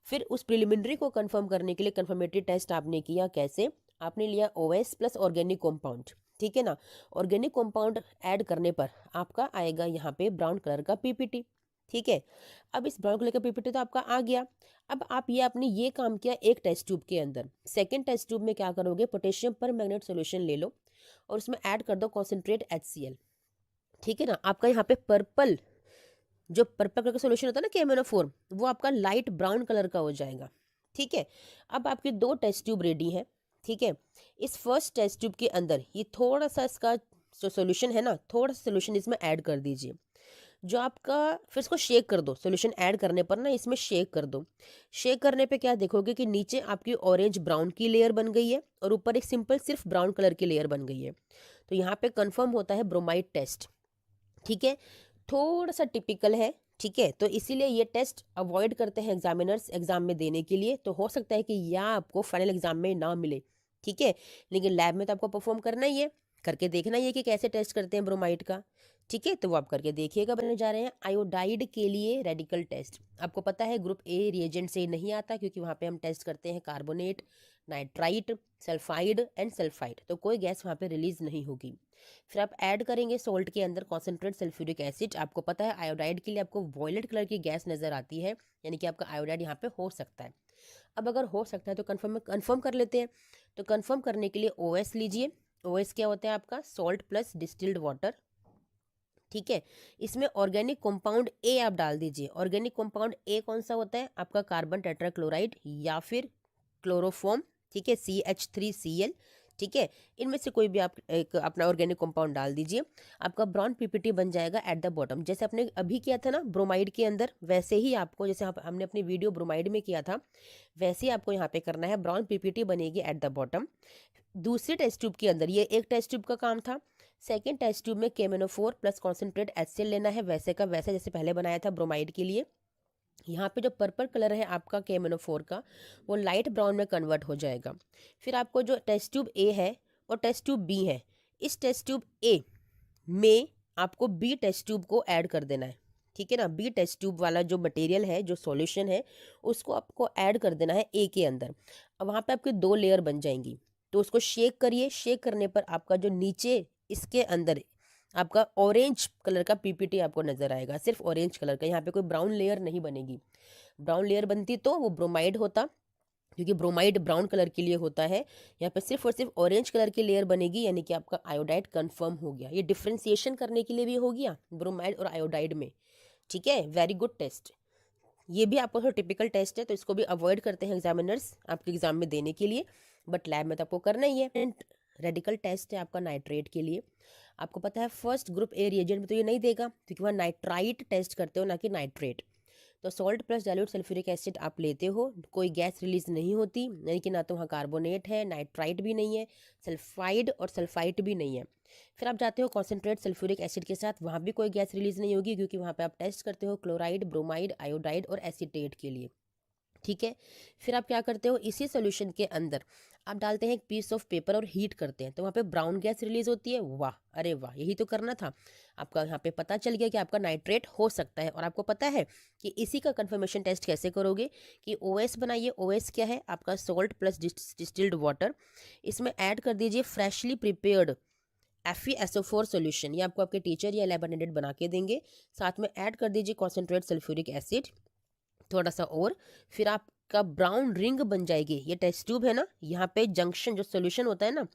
फिर उस प्रिलिमिनरी को कंफर्म करने के लिए कंफर्मेटरी टेस्ट आपने किया। कैसे, आपने लिया OS प्लस ऑर्गेनिक कंपाउंड, ठीक है ना, ऑर्गेनिक कंपाउंड ऐड करने पर आपका आएगा यहाँ पे ब्राउन कलर का पीपीटी। ठीक है, अब इस ब्राउन कलर का पीपीटी तो आपका आ गया। अब आप ये आपने ये काम किया एक टेस्ट ट्यूब के अंदर। सेकंड टेस्ट ट्यूब में क्या करोगे, पोटेशियम पर मैग्नेट सोल्यूशन ले लो और उसमें ऐड कर दो कॉन्सेंट्रेट HCl। ठीक है ना। आपका यहाँ पे पर्पल, जो पर्पल कलर का सोल्यूशन होता है ना KMnO4, वो आपका लाइट ब्राउन कलर का हो जाएगा। ठीक है। अब आपके 2 टेस्ट ट्यूब रेडी हैं। ठीक है। इस फर्स्ट टेस्ट ट्यूब के अंदर ये थोड़ा सा इसका जो सोल्यूशन है ना, थोड़ा सा सोल्यूशन इसमें ऐड कर दीजिए। जो आपका, फिर इसको शेक कर दो। सोल्यूशन ऐड करने पर ना इसमें शेक कर दो। शेक करने पे क्या देखोगे कि नीचे आपकी ऑरेंज ब्राउन की लेयर बन गई है और ऊपर एक सिंपल सिर्फ ब्राउन कलर की लेयर बन गई है। तो यहाँ पे कंफर्म होता है ब्रोमाइड टेस्ट। ठीक है। थोड़ा सा टिपिकल है। ठीक है। तो इसीलिए ये टेस्ट अवॉइड करते हैं एग्जामिनर्स एग्जाम में देने के लिए। तो हो सकता है कि यह आपको फाइनल एग्जाम में ना मिले। ठीक है। लेकिन लैब में तो आपको परफॉर्म करना ही है, करके देखना ही है कि कैसे टेस्ट करते हैं ब्रोमाइड का। ठीक है। तो वो आप करके देखिएगा। बनने जा रहे हैं आयोडाइड के लिए रेडिकल टेस्ट। आपको पता है ग्रुप ए रिएजेंट से नहीं आता, क्योंकि वहाँ पे हम टेस्ट करते हैं carbonate, nitrite, sulphide and sulphide. तो कोई गैस वहाँ पे रिलीज नहीं होगी। फिर आप ऐड करेंगे सॉल्ट के अंदर कॉन्सेंट्रेट सल्फ्यूरिक एसिड। आपको पता है आयोडाइड के लिए आपको वॉयलेट कलर की गैस नजर आती है, यानी कि आपका आयोडाइड यहाँ पे हो सकता है। अब अगर हो सकता है तो कंफर्म कर लेते हैं। तो कंफर्म करने के लिए OS लीजिए। OS क्या होता है आपका? Salt plus distilled water. ठीक है। इसमें ऑर्गेनिक कंपाउंड ए आप डाल दीजिए। ऑर्गेनिक कंपाउंड ए कौन सा होता है? आपका कार्बन टेट्राक्लोराइड या फिर क्लोरोफॉर्म। ठीक है। CH3Cl। ठीक है। इनमें से कोई भी आप एक अपना ऑर्गेनिक कंपाउंड डाल दीजिए। आपका ब्राउन पीपीटी बन जाएगा एट द बॉटम। जैसे आपने अभी किया था ना ब्रोमाइड के अंदर, वैसे ही आपको, जैसे हमने अपनी वीडियो ब्रोमाइड में किया था, वैसे ही आपको यहाँ पे करना है। ब्राउन पीपीटी बनेगी एट द बॉटम। दूसरी टेस्ट ट्यूब के अंदर, ये एक टेस्ट ट्यूब का काम था। सेकेंड टेस्ट ट्यूब में KMnO4 प्लस कॉन्सेंट्रेट HCl लेना है, वैसे का वैसा जैसे पहले बनाया था ब्रोमाइड के लिए। यहाँ पे जो पर्पल कलर है आपका KMnO4 का, वो लाइट ब्राउन में कन्वर्ट हो जाएगा। फिर आपको जो टेस्ट ट्यूब ए है और टेस्ट ट्यूब बी है, इस टेस्ट ट्यूब ए में आपको बी टेस्ट ट्यूब को ऐड कर देना है। ठीक है ना। बी टेस्ट ट्यूब वाला जो मटेरियल है, जो सॉल्यूशन है, उसको आपको ऐड कर देना है ए के अंदर। अब वहाँ पे आपकी 2 लेयर बन जाएंगी। तो उसको शेक करिए। शेक करने पर आपका जो नीचे इसके अंदर आपका ऑरेंज कलर का पीपीटी आपको नजर आएगा, सिर्फ ऑरेंज कलर का। यहाँ पे कोई ब्राउन लेयर नहीं बनेगी। ब्राउन लेयर बनती तो वो ब्रोमाइड होता, क्योंकि ब्रोमाइड ब्राउन कलर के लिए होता है। यहाँ पे सिर्फ और सिर्फ ऑरेंज कलर की लेयर बनेगी, यानी कि आपका आयोडाइड कंफर्म हो गया। ये डिफ्रेंसिएशन करने के लिए भी हो गया ब्रोमाइड और आयोडाइड में। ठीक है। Very good test. ये भी आपको थोड़ा टिपिकल टेस्ट है, तो इसको भी अवॉइड करते हैं एग्जामिनर्स आपके एग्जाम में देने के लिए, बट लैब में तो आपको करना ही है। रेडिकल टेस्ट है आपका नाइट्रेट के लिए। आपको पता है फर्स्ट ग्रुप ए रिएजेंट में तो ये नहीं देगा, क्योंकि वहाँ नाइट्राइट टेस्ट करते हो, ना कि नाइट्रेट। तो salt plus dilute sulphuric acid आप लेते हो, कोई गैस रिलीज नहीं होती, यानी कि ना तो वहाँ कार्बोनेट है, नाइट्राइट भी नहीं है, सल्फाइड और सल्फाइट भी नहीं है। फिर आप जाते हो कॉन्सेंट्रेट सल्फ्यूरिक एसिड के साथ, वहाँ भी कोई गैस रिलीज नहीं होगी, क्योंकि वहाँ पे आप टेस्ट करते हो क्लोराइड, ब्रोमाइड, आयोडाइड और एसीटेट के लिए। ठीक है। फिर आप क्या करते हो, इसी सोल्यूशन के अंदर आप डालते हैं एक पीस ऑफ पेपर और हीट करते हैं, तो वहाँ पे ब्राउन गैस रिलीज होती है। वाह, अरे वाह, यही तो करना था आपका। यहाँ पे पता चल गया कि आपका नाइट्रेट हो सकता है। और आपको पता है कि इसी का कंफर्मेशन टेस्ट कैसे करोगे, कि OS बनाइए। OS क्या है आपका? Salt plus distilled water. इसमें ऐड कर दीजिए फ्रेशली प्रिपेयर्ड FeSO4 सोल्यूशन। ये आपको आपके टीचर या लैब अटेंडेंट बना के देंगे। साथ में ऐड कर दीजिए कॉन्सेंट्रेट सल्फ्यूरिक एसिड थोड़ा सा और। फिर आपका ब्राउन रिंग बन जाएगी। ये टेस्ट ट्यूब है ना, यहाँ पे जंक्शन जो सोल्यूशन होता है ना,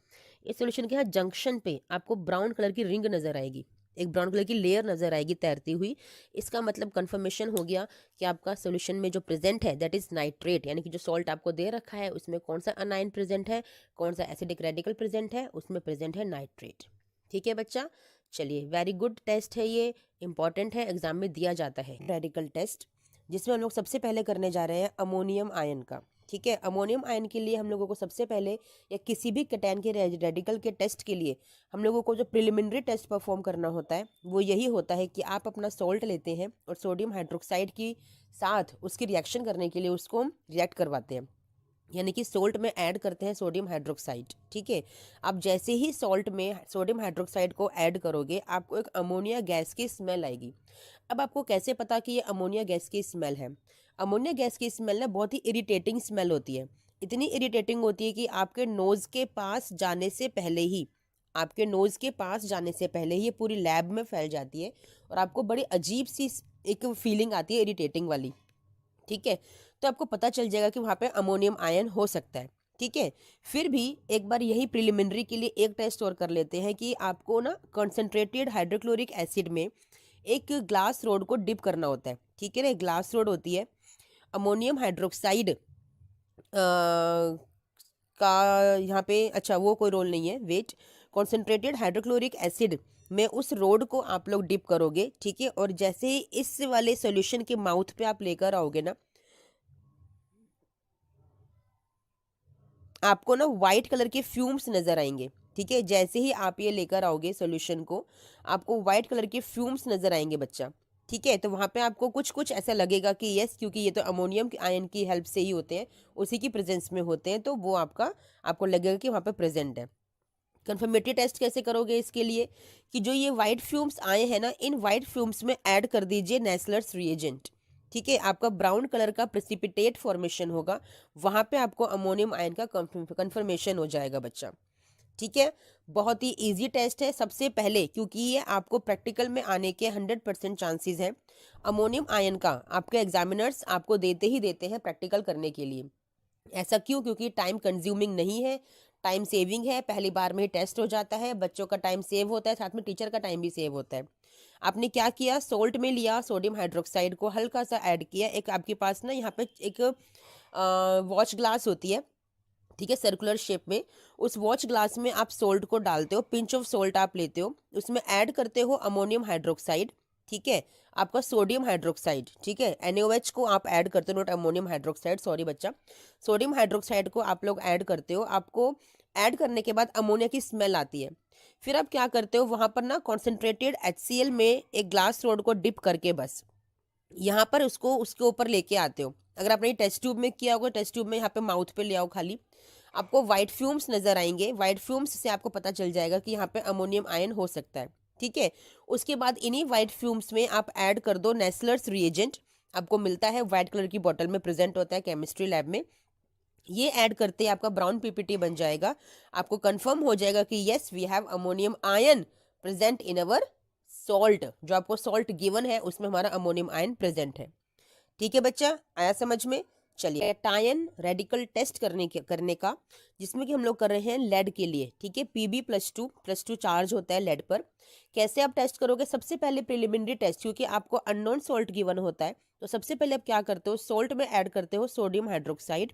इस सोल्यूशन के यहाँ जंक्शन पे आपको ब्राउन कलर की रिंग नजर आएगी, एक ब्राउन कलर की लेयर नजर आएगी तैरती हुई। इसका मतलब कंफर्मेशन हो गया कि आपका सोल्यूशन में जो प्रेजेंट है दैट इज नाइट्रेट, यानी कि जो सॉल्ट आपको दे रखा है उसमें कौन सा अनायन प्रेजेंट है, कौन सा एसिडिक रेडिकल प्रेजेंट है, उसमें प्रेजेंट है नाइट्रेट। ठीक है बच्चा। चलिए, वेरी गुड टेस्ट है, ये इंपॉर्टेंट है, एग्जाम में दिया जाता है रेडिकल टेस्ट, जिसमें हम लोग सबसे पहले करने जा रहे हैं अमोनियम आयन का। ठीक है। अमोनियम आयन के लिए हम लोगों को सबसे पहले, या किसी भी कैटायन के रेडिकल के टेस्ट के लिए, हम लोगों को जो प्रिलिमिनरी टेस्ट परफॉर्म करना होता है वो यही होता है कि आप अपना सॉल्ट लेते हैं और सोडियम हाइड्रोक्साइड की साथ उसकी रिएक्शन करने के लिए उसको हम रिएक्ट करवाते हैं, यानी कि सोल्ट में ऐड करते हैं सोडियम हाइड्रोक्साइड। ठीक है। आप जैसे ही सॉल्ट में सोडियम हाइड्रोक्साइड को ऐड करोगे, आपको एक अमोनिया गैस की स्मेल आएगी। अब आपको कैसे पता कि ये अमोनिया गैस की स्मेल है? अमोनिया गैस की स्मेल ना बहुत ही इरिटेटिंग स्मेल होती है। इतनी इरिटेटिंग होती है कि आपके नोज़ के पास जाने से पहले ही, आपके नोज़ के पास जाने से पहले ही ये पूरी लैब में फैल जाती है, और आपको बड़ी अजीब सी एक फीलिंग आती है इरिटेटिंग वाली। ठीक है। तो आपको पता चल जाएगा कि वहाँ पे अमोनियम आयन हो सकता है। ठीक है। फिर भी एक बार यही प्रिलिमिनरी के लिए एक टेस्ट और कर लेते हैं कि आपको ना कंसंट्रेटेड हाइड्रोक्लोरिक एसिड में एक ग्लास रोड को डिप करना होता है। ठीक है ना, ग्लास रोड होती है, अमोनियम हाइड्रोक्साइड का यहाँ पे, अच्छा वो कोई रोल नहीं है, वेट। कॉन्सेंट्रेटेड हाइड्रोक्लोरिक एसिड में उस रोड को आप लोग डिप करोगे। ठीक है, और जैसे ही इस वाले सॉल्यूशन के माउथ पे आप लेकर आओगे ना, आपको ना व्हाइट कलर के फ्यूम्स नजर आएंगे। ठीक है, जैसे ही आप ये लेकर आओगे सॉल्यूशन को, आपको व्हाइट कलर के फ्यूम्स नजर आएंगे बच्चा। ठीक है, तो वहां पे आपको कुछ कुछ ऐसा लगेगा कि यस, क्योंकि ये तो अमोनियम आयन की हेल्प से ही होते हैं, उसी की प्रेजेंस में होते हैं, तो वो आपको लगेगा कि वहां पे प्रेजेंट है। कंफर्मेटरी टेस्ट कैसे करोगे इसके लिए, कि जो ये व्हाइट फ्यूम्स आए हैं ना, इन व्हाइट फ्यूम्स में ऐड कर दीजिए नेस्लर्स रिएजेंट। ठीक है, आपका ब्राउन कलर का प्रेसिपिटेट फॉर्मेशन होगा, वहां पे आपको अमोनियम आयन का कंफर्मेशन हो जाएगा बच्चा। ठीक है, बहुत ही इजी टेस्ट है। सबसे पहले, क्योंकि ये आपको प्रैक्टिकल में आने के 100% चांसेस हैं, अमोनियम आयन का आपके एग्जामिनर्स आपको देते ही देते हैं प्रैक्टिकल करने के लिए। ऐसा क्यों? क्योंकि टाइम कंज्यूमिंग नहीं है, टाइम सेविंग है, पहली बार में ही टेस्ट हो जाता है, बच्चों का टाइम सेव होता है, साथ में टीचर का टाइम भी सेव होता है। आपने क्या किया, सोल्ट में लिया, सोडियम हाइड्रोक्साइड को हल्का सा ऐड किया, एक आपके पास ना यहाँ पे एक वॉच ग्लास होती है, ठीक है, सर्कुलर शेप में, उस वॉच ग्लास में आप सोल्ट को डालते हो, पिंच ऑफ सोल्ट आप लेते हो, उसमें ऐड करते हो अमोनियम हाइड्रोक्साइड। ठीक है, आपका सोडियम हाइड्रोक्साइड, ठीक है, NaOH को आप ऐड करते हो, नॉट अमोनियम हाइड्रोक्साइड, सॉरी बच्चा, सोडियम हाइड्रोक्साइड को आप लोग ऐड करते हो। आपको ऐड करने के बाद अमोनिया की स्मेल आती है। फिर आप क्या करते हो, वहां पर ना कॉन्सेंट्रेटेड HCl में एक ग्लास रोड को डिप करके बस यहाँ पर उसको उसके ऊपर लेके आते हो। अगर आपने टेस्ट ट्यूब में किया होगा, टेस्ट ट्यूब में यहाँ पे माउथ पे ले आओ खाली, आपको व्हाइट फ्यूम्स नजर आएंगे, व्हाइट फ्यूम्स से आपको पता चल जाएगा कि यहाँ पे अमोनियम आयन हो सकता है। ठीक है, उसके बाद इन्हीं व्हाइट फ्यूम्स में आप ऐड कर दो नेस्लर्स रिएजेंट, आपको मिलता है व्हाइट कलर की बॉटल में, प्रेजेंट होता है केमिस्ट्री लैब में। ये ऐड करते ही आपका ब्राउन पीपीटी बन जाएगा, आपको कंफर्म हो जाएगा कि yes we have ammonium ion present in our salt, जो आपको सॉल्ट गिवन है उसमें हमारा अमोनियम आयन प्रेजेंट है। ठीक है बच्चा, आया समझ में? चलिए, टायन रेडिकल टेस्ट करने का, जिसमें कि हम लोग कर रहे हैं लेड के लिए। ठीक है, Pb+2 चार्ज होता है लेड पर। कैसे आप टेस्ट करोगे? सबसे पहले प्रिलिमिनरी टेस्ट, क्योंकि आपको अननोन सॉल्ट गिवन होता है, तो सबसे पहले आप क्या करते हो, सोल्ट में ऐड करते हो सोडियम हाइड्रोक्साइड।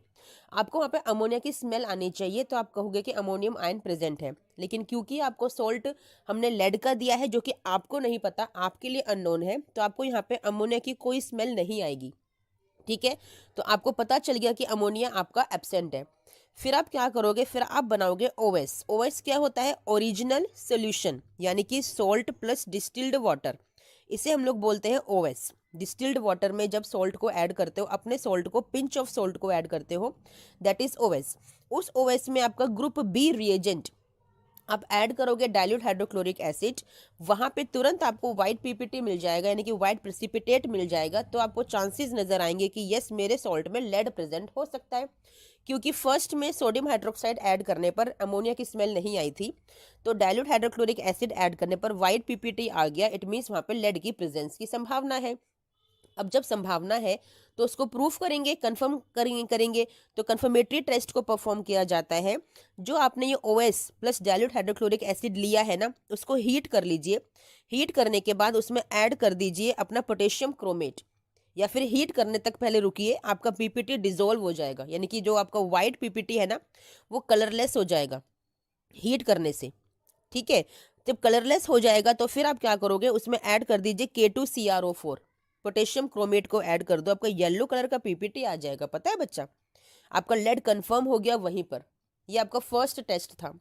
आपको वहाँ पे अमोनिया की स्मेल आनी चाहिए, तो आप कहोगे कि अमोनियम आयन प्रेजेंट है। लेकिन क्योंकि आपको सोल्ट हमने लेड का दिया है, जो कि आपको नहीं पता, आपके लिए अननोन है, तो आपको यहाँ पे अमोनिया की कोई स्मेल नहीं आएगी। ठीक है, तो आपको पता चल गया कि अमोनिया आपका एब्सेंट है। फिर आप क्या करोगे, फिर आप बनाओगे ओएस। ओएस क्या होता है? ओरिजिनल सोल्यूशन, यानी कि सॉल्ट प्लस डिस्टिल्ड वाटर, इसे हम लोग बोलते हैं ओएस। डिस्टिल्ड वाटर में जब सॉल्ट को ऐड करते हो, अपने सॉल्ट को, पिंच ऑफ सॉल्ट को ऐड करते हो, दैट इज ओएस। उस ओएस में आपका ग्रुप बी रिएजेंट आप ऐड करोगे, डाइल्यूट हाइड्रोक्लोरिक एसिड, वहां पे तुरंत आपको व्हाइट पीपीटी मिल जाएगा, यानी कि व्हाइट प्रेसिपिटेट मिल जाएगा। तो आपको चांसेस नजर आएंगे कि यस, मेरे सॉल्ट में लेड प्रेजेंट हो सकता है। क्योंकि फर्स्ट में सोडियम हाइड्रोक्साइड ऐड करने पर अमोनिया की स्मेल नहीं आई थी, तो डाइल्यूट हाइड्रोक्लोरिक एसिड ऐड करने पर व्हाइट पीपीटी आ गया, इट मीन्स वहां पे लेड की प्रेजेंस की संभावना है। अब जब संभावना है तो उसको प्रूफ करेंगे, कंफर्म करेंगे। तो कंफर्मेटरी टेस्ट को परफॉर्म किया जाता है। जो आपने ये OS plus dilute hydrochloric acid लिया है ना, उसको हीट कर लीजिए। हीट करने के बाद उसमें ऐड कर दीजिए अपना पोटेशियम क्रोमेट, या फिर हीट करने तक पहले रुकिए, आपका पीपीटी डिजोल्व हो जाएगा, यानी कि जो आपका व्हाइट पीपीटी है ना, वो कलरलेस हो जाएगा हीट करने से। ठीक है, जब कलरलेस हो जाएगा तो फिर आप क्या करोगे, उसमें ऐड कर दीजिए K2CrO4, पोटेशियम क्रोमेट को ऐड कर दो, आपका येलो कलर का पीपीटी आ जाएगा। पता है बच्चा, आपका लेड कंफर्म हो गया वहीं पर। ये आपका फर्स्ट टेस्ट था।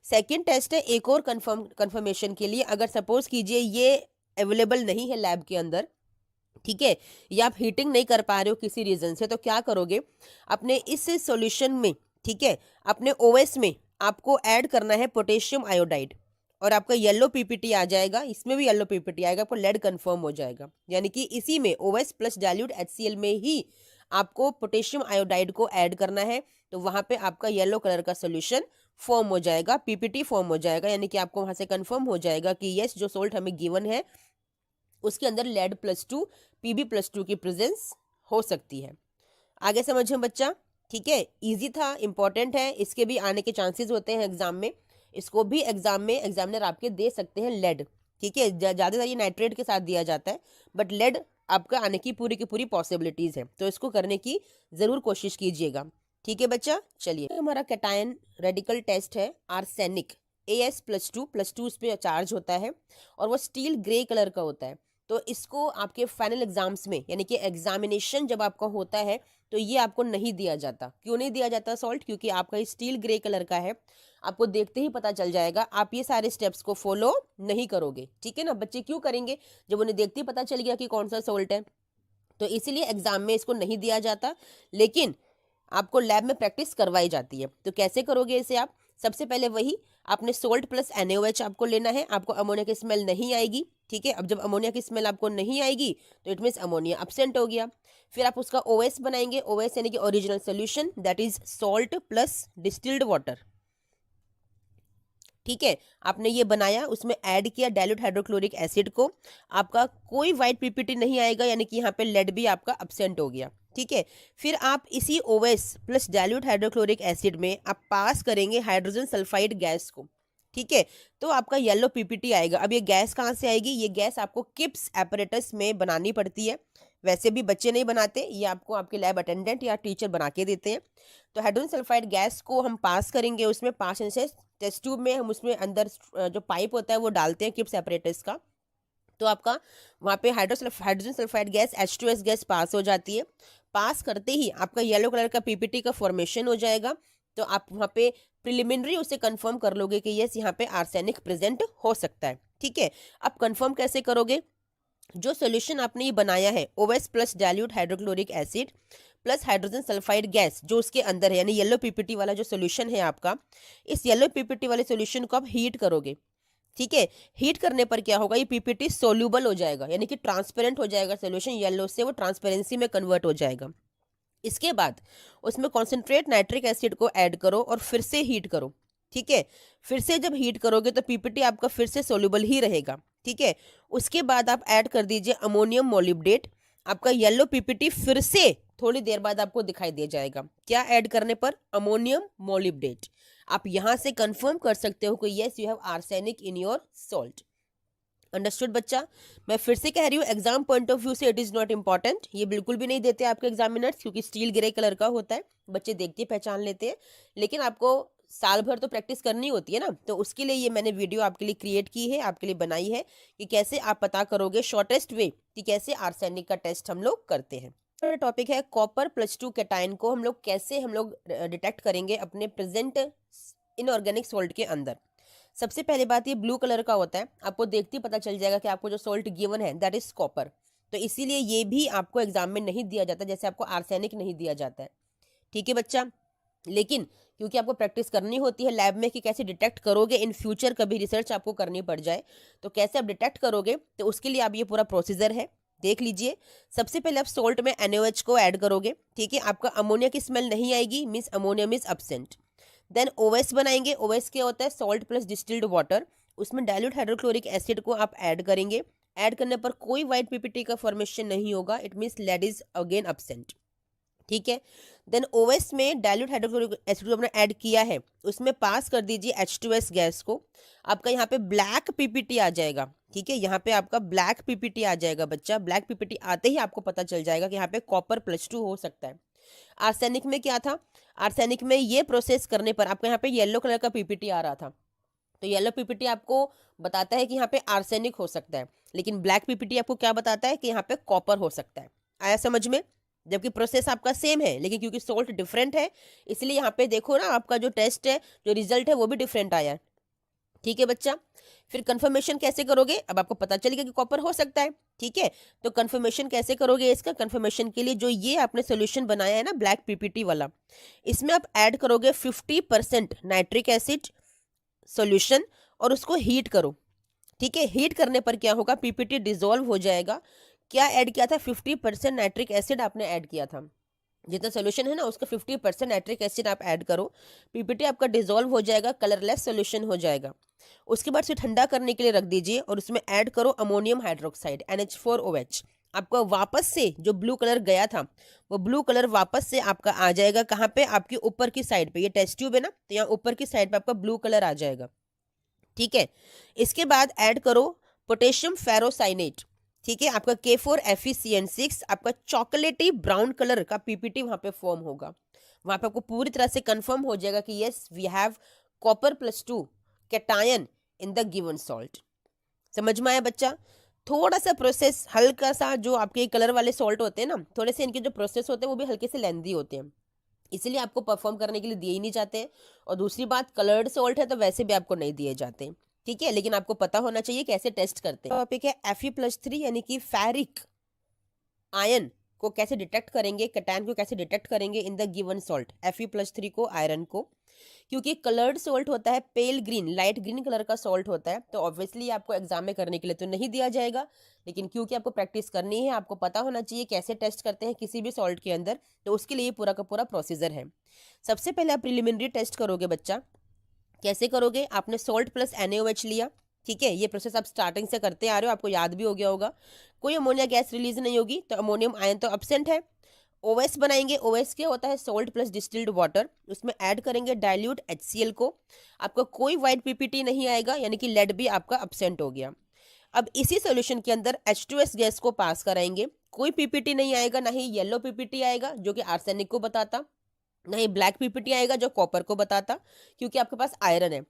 सेकंड टेस्ट है एक और कंफर्मेशन के लिए। अगर सपोज कीजिए ये अवेलेबल नहीं है लैब के अंदर, ठीक है, या आप हीटिंग नहीं कर पा रहे हो किसी रीजन से, तो क्या करोगे, अपने इस सॉल्यूशन में, ठीक है, अपने ओएस में आपको ऐड करना है पोटेशियम आयोडाइड, और आपका येलो पीपीटी आ जाएगा, इसमें भी येलो पीपीटी आएगा, आपको लेड कंफर्म हो जाएगा। यानी कि इसी में ओएस प्लस डाइल्यूट HCl में ही आपको पोटेशियम आयोडाइड को ऐड करना है, तो वहां पे आपका येलो कलर का सोल्यूशन फॉर्म हो जाएगा, पीपीटी फॉर्म हो जाएगा। यानी कि आपको वहां से कंफर्म हो जाएगा कि यस, जो सोल्ट हमें गिवन है उसके अंदर लेड+2 Pb+2 की प्रेजेंस हो सकती है। आगे समझें बच्चा? ठीक है, इजी था, इंपॉर्टेंट है, इसके भी आने के चांसेस होते हैं एग्जाम में। इसको भी एग्जाम में एग्जामिनर आपके दे सकते हैं लेड। ठीक है, ज़्यादातर ये नाइट्रेट के साथ दिया जाता है, बट लेड आपका आने की पूरी पॉसिबिलिटीज़ है, तो इसको करने की ज़रूर कोशिश कीजिएगा। ठीक है बच्चा, चलिए हमारा कैटायन रेडिकल टेस्ट है आर्सेनिक As+2+2 इस पे चार्ज होता है और वो स्टील ग्रे कलर का होता है। तो इसको आपके फाइनल एग्जाम्स में यानी कि एग्जामिनेशन जब आपका होता है तो ये आपको नहीं दिया जाता। क्यों नहीं दिया जाता सॉल्ट? क्योंकि आपका स्टील ग्रे कलर का है, आपको देखते ही पता चल जाएगा, आप ये सारे स्टेप्स को फॉलो नहीं करोगे। ठीक है ना बच्चे, क्यों करेंगे जब उन्हें देखते ही पता चल गया कि कौन सा सॉल्ट है। तो इसीलिए एग्जाम में इसको नहीं दिया जाता, लेकिन आपको लैब में प्रैक्टिस करवाई जाती है। तो कैसे करोगे इसे आप? सबसे पहले वही आपने सोल्ट प्लस NaOH आपको लेना है, आपको अमोनिया की स्मेल नहीं आएगी। ठीक है, अब जब अमोनिया की स्मेल आपको नहीं आएगी तो इट मीन्स अमोनिया अब्सेंट हो गया। फिर आप उसका OS बनाएंगे, OS यानी कि original solution, that is salt plus distilled water. ठीक है, आपने ये बनाया, उसमें ऐड किया डाइल्यूट हाइड्रोक्लोरिक एसिड को, आपका कोई वाइट पीपीटी नहीं आएगा, यानी कि यहाँ पे लेड भी आपका अब्सेंट हो गया। ठीक है, फिर आप इसी OS plus dilute hydrochloric acid में आप पास करेंगे हाइड्रोजन सल्फाइड गैस को। ठीक है, तो आपका येलो पीपीटी आएगा। अब ये गैस कहाँ से आएगी? ये गैस आपको किप्स एपरेटस में बनानी पड़ती है, वैसे भी बच्चे नहीं बनाते, ये आपको आपके लैब अटेंडेंट या टीचर बना के देते हैं। तो हाइड्रोजन सल्फाइड गैस को हम पास करेंगे, उसमें 5 इंचेस टेस्ट ट्यूब में हम उसमें अंदर जो पाइप होता है वो डालते हैं किप्स एपरेटस का। तो आपका वहाँ पे hydrogen sulphide gas H2S gas pass हो जाती है। पास करते ही आपका येलो कलर का पीपीटी का फॉर्मेशन हो जाएगा। तो आप वहाँ पे प्रिलिमिनरी उसे कंफर्म कर लोगे कि यस यहाँ पे आर्सेनिक प्रेजेंट हो सकता है। ठीक है, अब कंफर्म कैसे करोगे? जो सोल्यूशन आपने ये बनाया है OS plus dilute hydrochloric acid plus hydrogen sulphide gas जो उसके अंदर है, यानी येलो पीपीटी वाला जो सोल्यूशन है आपका, इस येलो पीपीटी वाले सोल्यूशन को आप हीट करोगे। ठीक है, हीट करने पर क्या होगा? ये पीपीटी सोल्यूबल हो जाएगा, यानी कि ट्रांसपेरेंट हो जाएगा सोल्यूशन, येलो से वो ट्रांसपेरेंसी में कन्वर्ट हो जाएगा। इसके बाद उसमें कॉन्सेंट्रेट नाइट्रिक एसिड को ऐड करो और फिर से हीट करो। ठीक है, फिर से जब हीट करोगे तो पीपीटी आपका फिर से सोल्यूबल ही रहेगा। ठीक है, उसके बाद आप ऐड कर दीजिए अमोनियम मोलिब्डेट। आपका येलो पीपीटी फिर से थोड़ी देर बाद आपको दिखाई दे जाएगा। क्या ऐड करने पर? Ammonium molybdate. आप यहां से कंफर्म कर सकते हो कि yes you have arsenic in your salt. Understood बच्चा? मैं फिर से कह रही हूँ, एग्जाम पॉइंट ऑफ व्यू से इट इज नॉट इंपॉर्टेंट, ये बिल्कुल भी नहीं देते आपके एग्जामिनर्स, क्योंकि स्टील ग्रे कलर का होता है, बच्चे देखते पहचान लेते हैं। लेकिन आपको साल भर तो प्रैक्टिस करनी होती है ना, तो उसके लिए ये मैंने वीडियो आपके लिए क्रिएट की है, आपके लिए बनाई है कि कैसे आप पता करोगे शॉर्टेस्ट वे कि कैसे आर्सेनिक का टेस्ट हम लोग करते हैं। टॉपिक है कॉपर+2 कैटायन को हम लोग कैसे डिटेक्ट करेंगे अपने प्रेजेंट इनऑर्गेनिक सॉल्ट के अंदर। सबसे पहली बात, ये ब्लू कलर का होता है, आपको देखते ही पता चल जाएगा कि आपको जो सॉल्ट गिवन है दैट इज कॉपर। तो इसीलिए ये भी आपको एग्जाम में नहीं दिया जाता, जैसे आपको आर्सेनिक नहीं दिया जाता है। ठीक है बच्चा, लेकिन क्योंकि आपको प्रैक्टिस करनी होती है लैब में कि कैसे डिटेक्ट करोगे इन फ्यूचर, कभी रिसर्च आपको करनी पड़ जाए तो कैसे आप डिटेक्ट करोगे, तो उसके लिए आप ये पूरा प्रोसीजर है, देख लीजिए। सबसे पहले आप सोल्ट में NaOH को ऐड करोगे। ठीक है, आपका अमोनिया की स्मेल नहीं आएगी, means ammonium is absent. Then OS बनाएंगे। OS क्या होता है? Salt plus distilled water. उसमें डाइल्यूट हाइड्रोक्लोरिक एसिड को आप ऐड करेंगे। ऐड करने पर कोई वाइट पीपीटी का फॉर्मेशन नहीं होगा, it means lead is again absent. ठीक है, देन OS में डाइल्यूट हाइड्रोक्लोरिक एसिड को आपने ऐड किया है, उसमें पास कर दीजिए H2S गैस को। आपका यहाँ पे ब्लैक पीपीटी आ जाएगा। ठीक है, यहाँ पे आपका ब्लैक पीपीटी आ जाएगा बच्चा। ब्लैक पीपीटी आते ही आपको पता चल जाएगा कि यहाँ पे कॉपर+2 हो सकता है। आर्सेनिक में क्या था? आर्सेनिक में ये प्रोसेस करने पर आपको यहाँ पे येलो कलर का पीपीटी आ रहा था, तो येलो पीपीटी आपको बताता है कि यहाँ पे आर्सेनिक हो सकता है, लेकिन ब्लैक पीपीटी आपको क्या बताता है कि यहाँ पे कॉपर हो सकता है। आया समझ में? जबकि प्रोसेस आपका सेम है, लेकिन क्योंकि सोल्ट डिफरेंट है इसलिए यहाँ पे देखो ना, आपका जो टेस्ट है, जो रिजल्ट है, वो भी डिफरेंट आया है। ठीक है बच्चा, फिर कंफर्मेशन कैसे करोगे? अब आपको पता चलेगा कि कॉपर हो सकता है। ठीक है, तो कंफर्मेशन कैसे करोगे? इसका कंफर्मेशन के लिए जो ये आपने सोल्यूशन बनाया है ना ब्लैक पीपीटी वाला, इसमें आप ऐड करोगे 50% नाइट्रिक एसिड सोल्यूशन और उसको हीट करो। ठीक है, हीट करने पर क्या होगा? पीपीटी डिसॉल्व हो जाएगा। क्या ऐड किया था? 50% नाइट्रिक एसिड आपने ऐड किया था। जितना सोल्यूशन है ना उसका 50% नाइट्रिक एसिड आप ऐड करो, पीपीटी आपका डिसॉल्व हो जाएगा, कलरलेस सोल्यूशन हो जाएगा। उसके बाद से ठंडा करने के लिए रख दीजिए और उसमें ऐड करो अमोनियम हाइड्रोक्साइड NH4OH। आपका वापस से जो ब्लू कलर गया था वो ब्लू कलर वापस से आपका आ जाएगा कहाँ पे, आपके ऊपर की साइड पे। ये टेस्ट ट्यूब है ना, तो यहाँ ऊपर की साइड पे आपका ब्लू कलर आ जाएगा। ठीक है, इसके बाद ऐड करो पोटेशियम फेरोसाइनेट। ठीक है, आपका K4FeCN6 आपका चॉकलेटी ब्राउन कलर का पीपीटी वहां पे फॉर्म होगा। वहां पे आपको पूरी तरह से कंफर्म हो जाएगा कि यस वी हैव कॉपर+2 cation in the given salt. समझ में आया बच्चा? थोड़ा सा प्रोसेस हल्का सा, जो आपके कलर वाले सॉल्ट होते हैं ना, थोड़े से इनके जो प्रोसेस होते हैं वो भी हल्के से लेंदी होते हैं, इसलिए आपको परफॉर्म करने के लिए दिए ही नहीं जाते हैं। और दूसरी बात, कलर्ड सॉल्ट है तो वैसे भी आपको नहीं दिए जाते। ठीक है, लेकिन आपको पता होना चाहिए कैसे टेस्ट करते हैं। टॉपिक है Fe+3 यानी कि फेरिक आयन को कैसे डिटेक्ट करेंगे, कैटायन को कैसे डिटेक्ट करेंगे इन द गिवन सॉल्ट। Fe+3 को, आयरन को, क्योंकि कलर्ड सॉल्ट होता है, पेल ग्रीन लाइट ग्रीन कलर का सॉल्ट होता है, तो ऑब्वियसली आपको एग्जाम में करने के लिए तो नहीं दिया जाएगा, लेकिन क्योंकि आपको प्रैक्टिस करनी है, आपको पता होना चाहिए कैसे टेस्ट करते हैं किसी भी सॉल्ट के अंदर, तो उसके लिए पूरा का पूरा प्रोसीजर है। सबसे पहले आप प्रिलिमिनरी टेस्ट करोगे बच्चा। कैसे करोगे? आपने सॉल्ट प्लस NaOH लिया। ठीक है, ये प्रोसेस आप स्टार्टिंग से करते आ रहे हो, आपको याद भी हो गया होगा। कोई अमोनिया गैस रिलीज नहीं होगी, तो अमोनियम आयन तो एब्सेंट है। OS बनाएंगे। OS क्या होता है? Salt plus distilled water. उसमें ऐड करेंगे डाइल्यूट HCl को। आपका कोई वाइट पीपीटी नहीं आएगा, यानी कि लेड भी आपका एब्सेंट हो गया। अब इसी सॉल्यूशन के अंदर H2S गैस को पास कराएंगे। कोई पीपीटी नहीं आएगा, ना ही येलो पीपीटी आएगा जो कि आर्सेनिक को बताता, ना ही ब्लैक पीपीटी आएगा जो कॉपर को बताता, क्योंकि आपके पास आयरन है।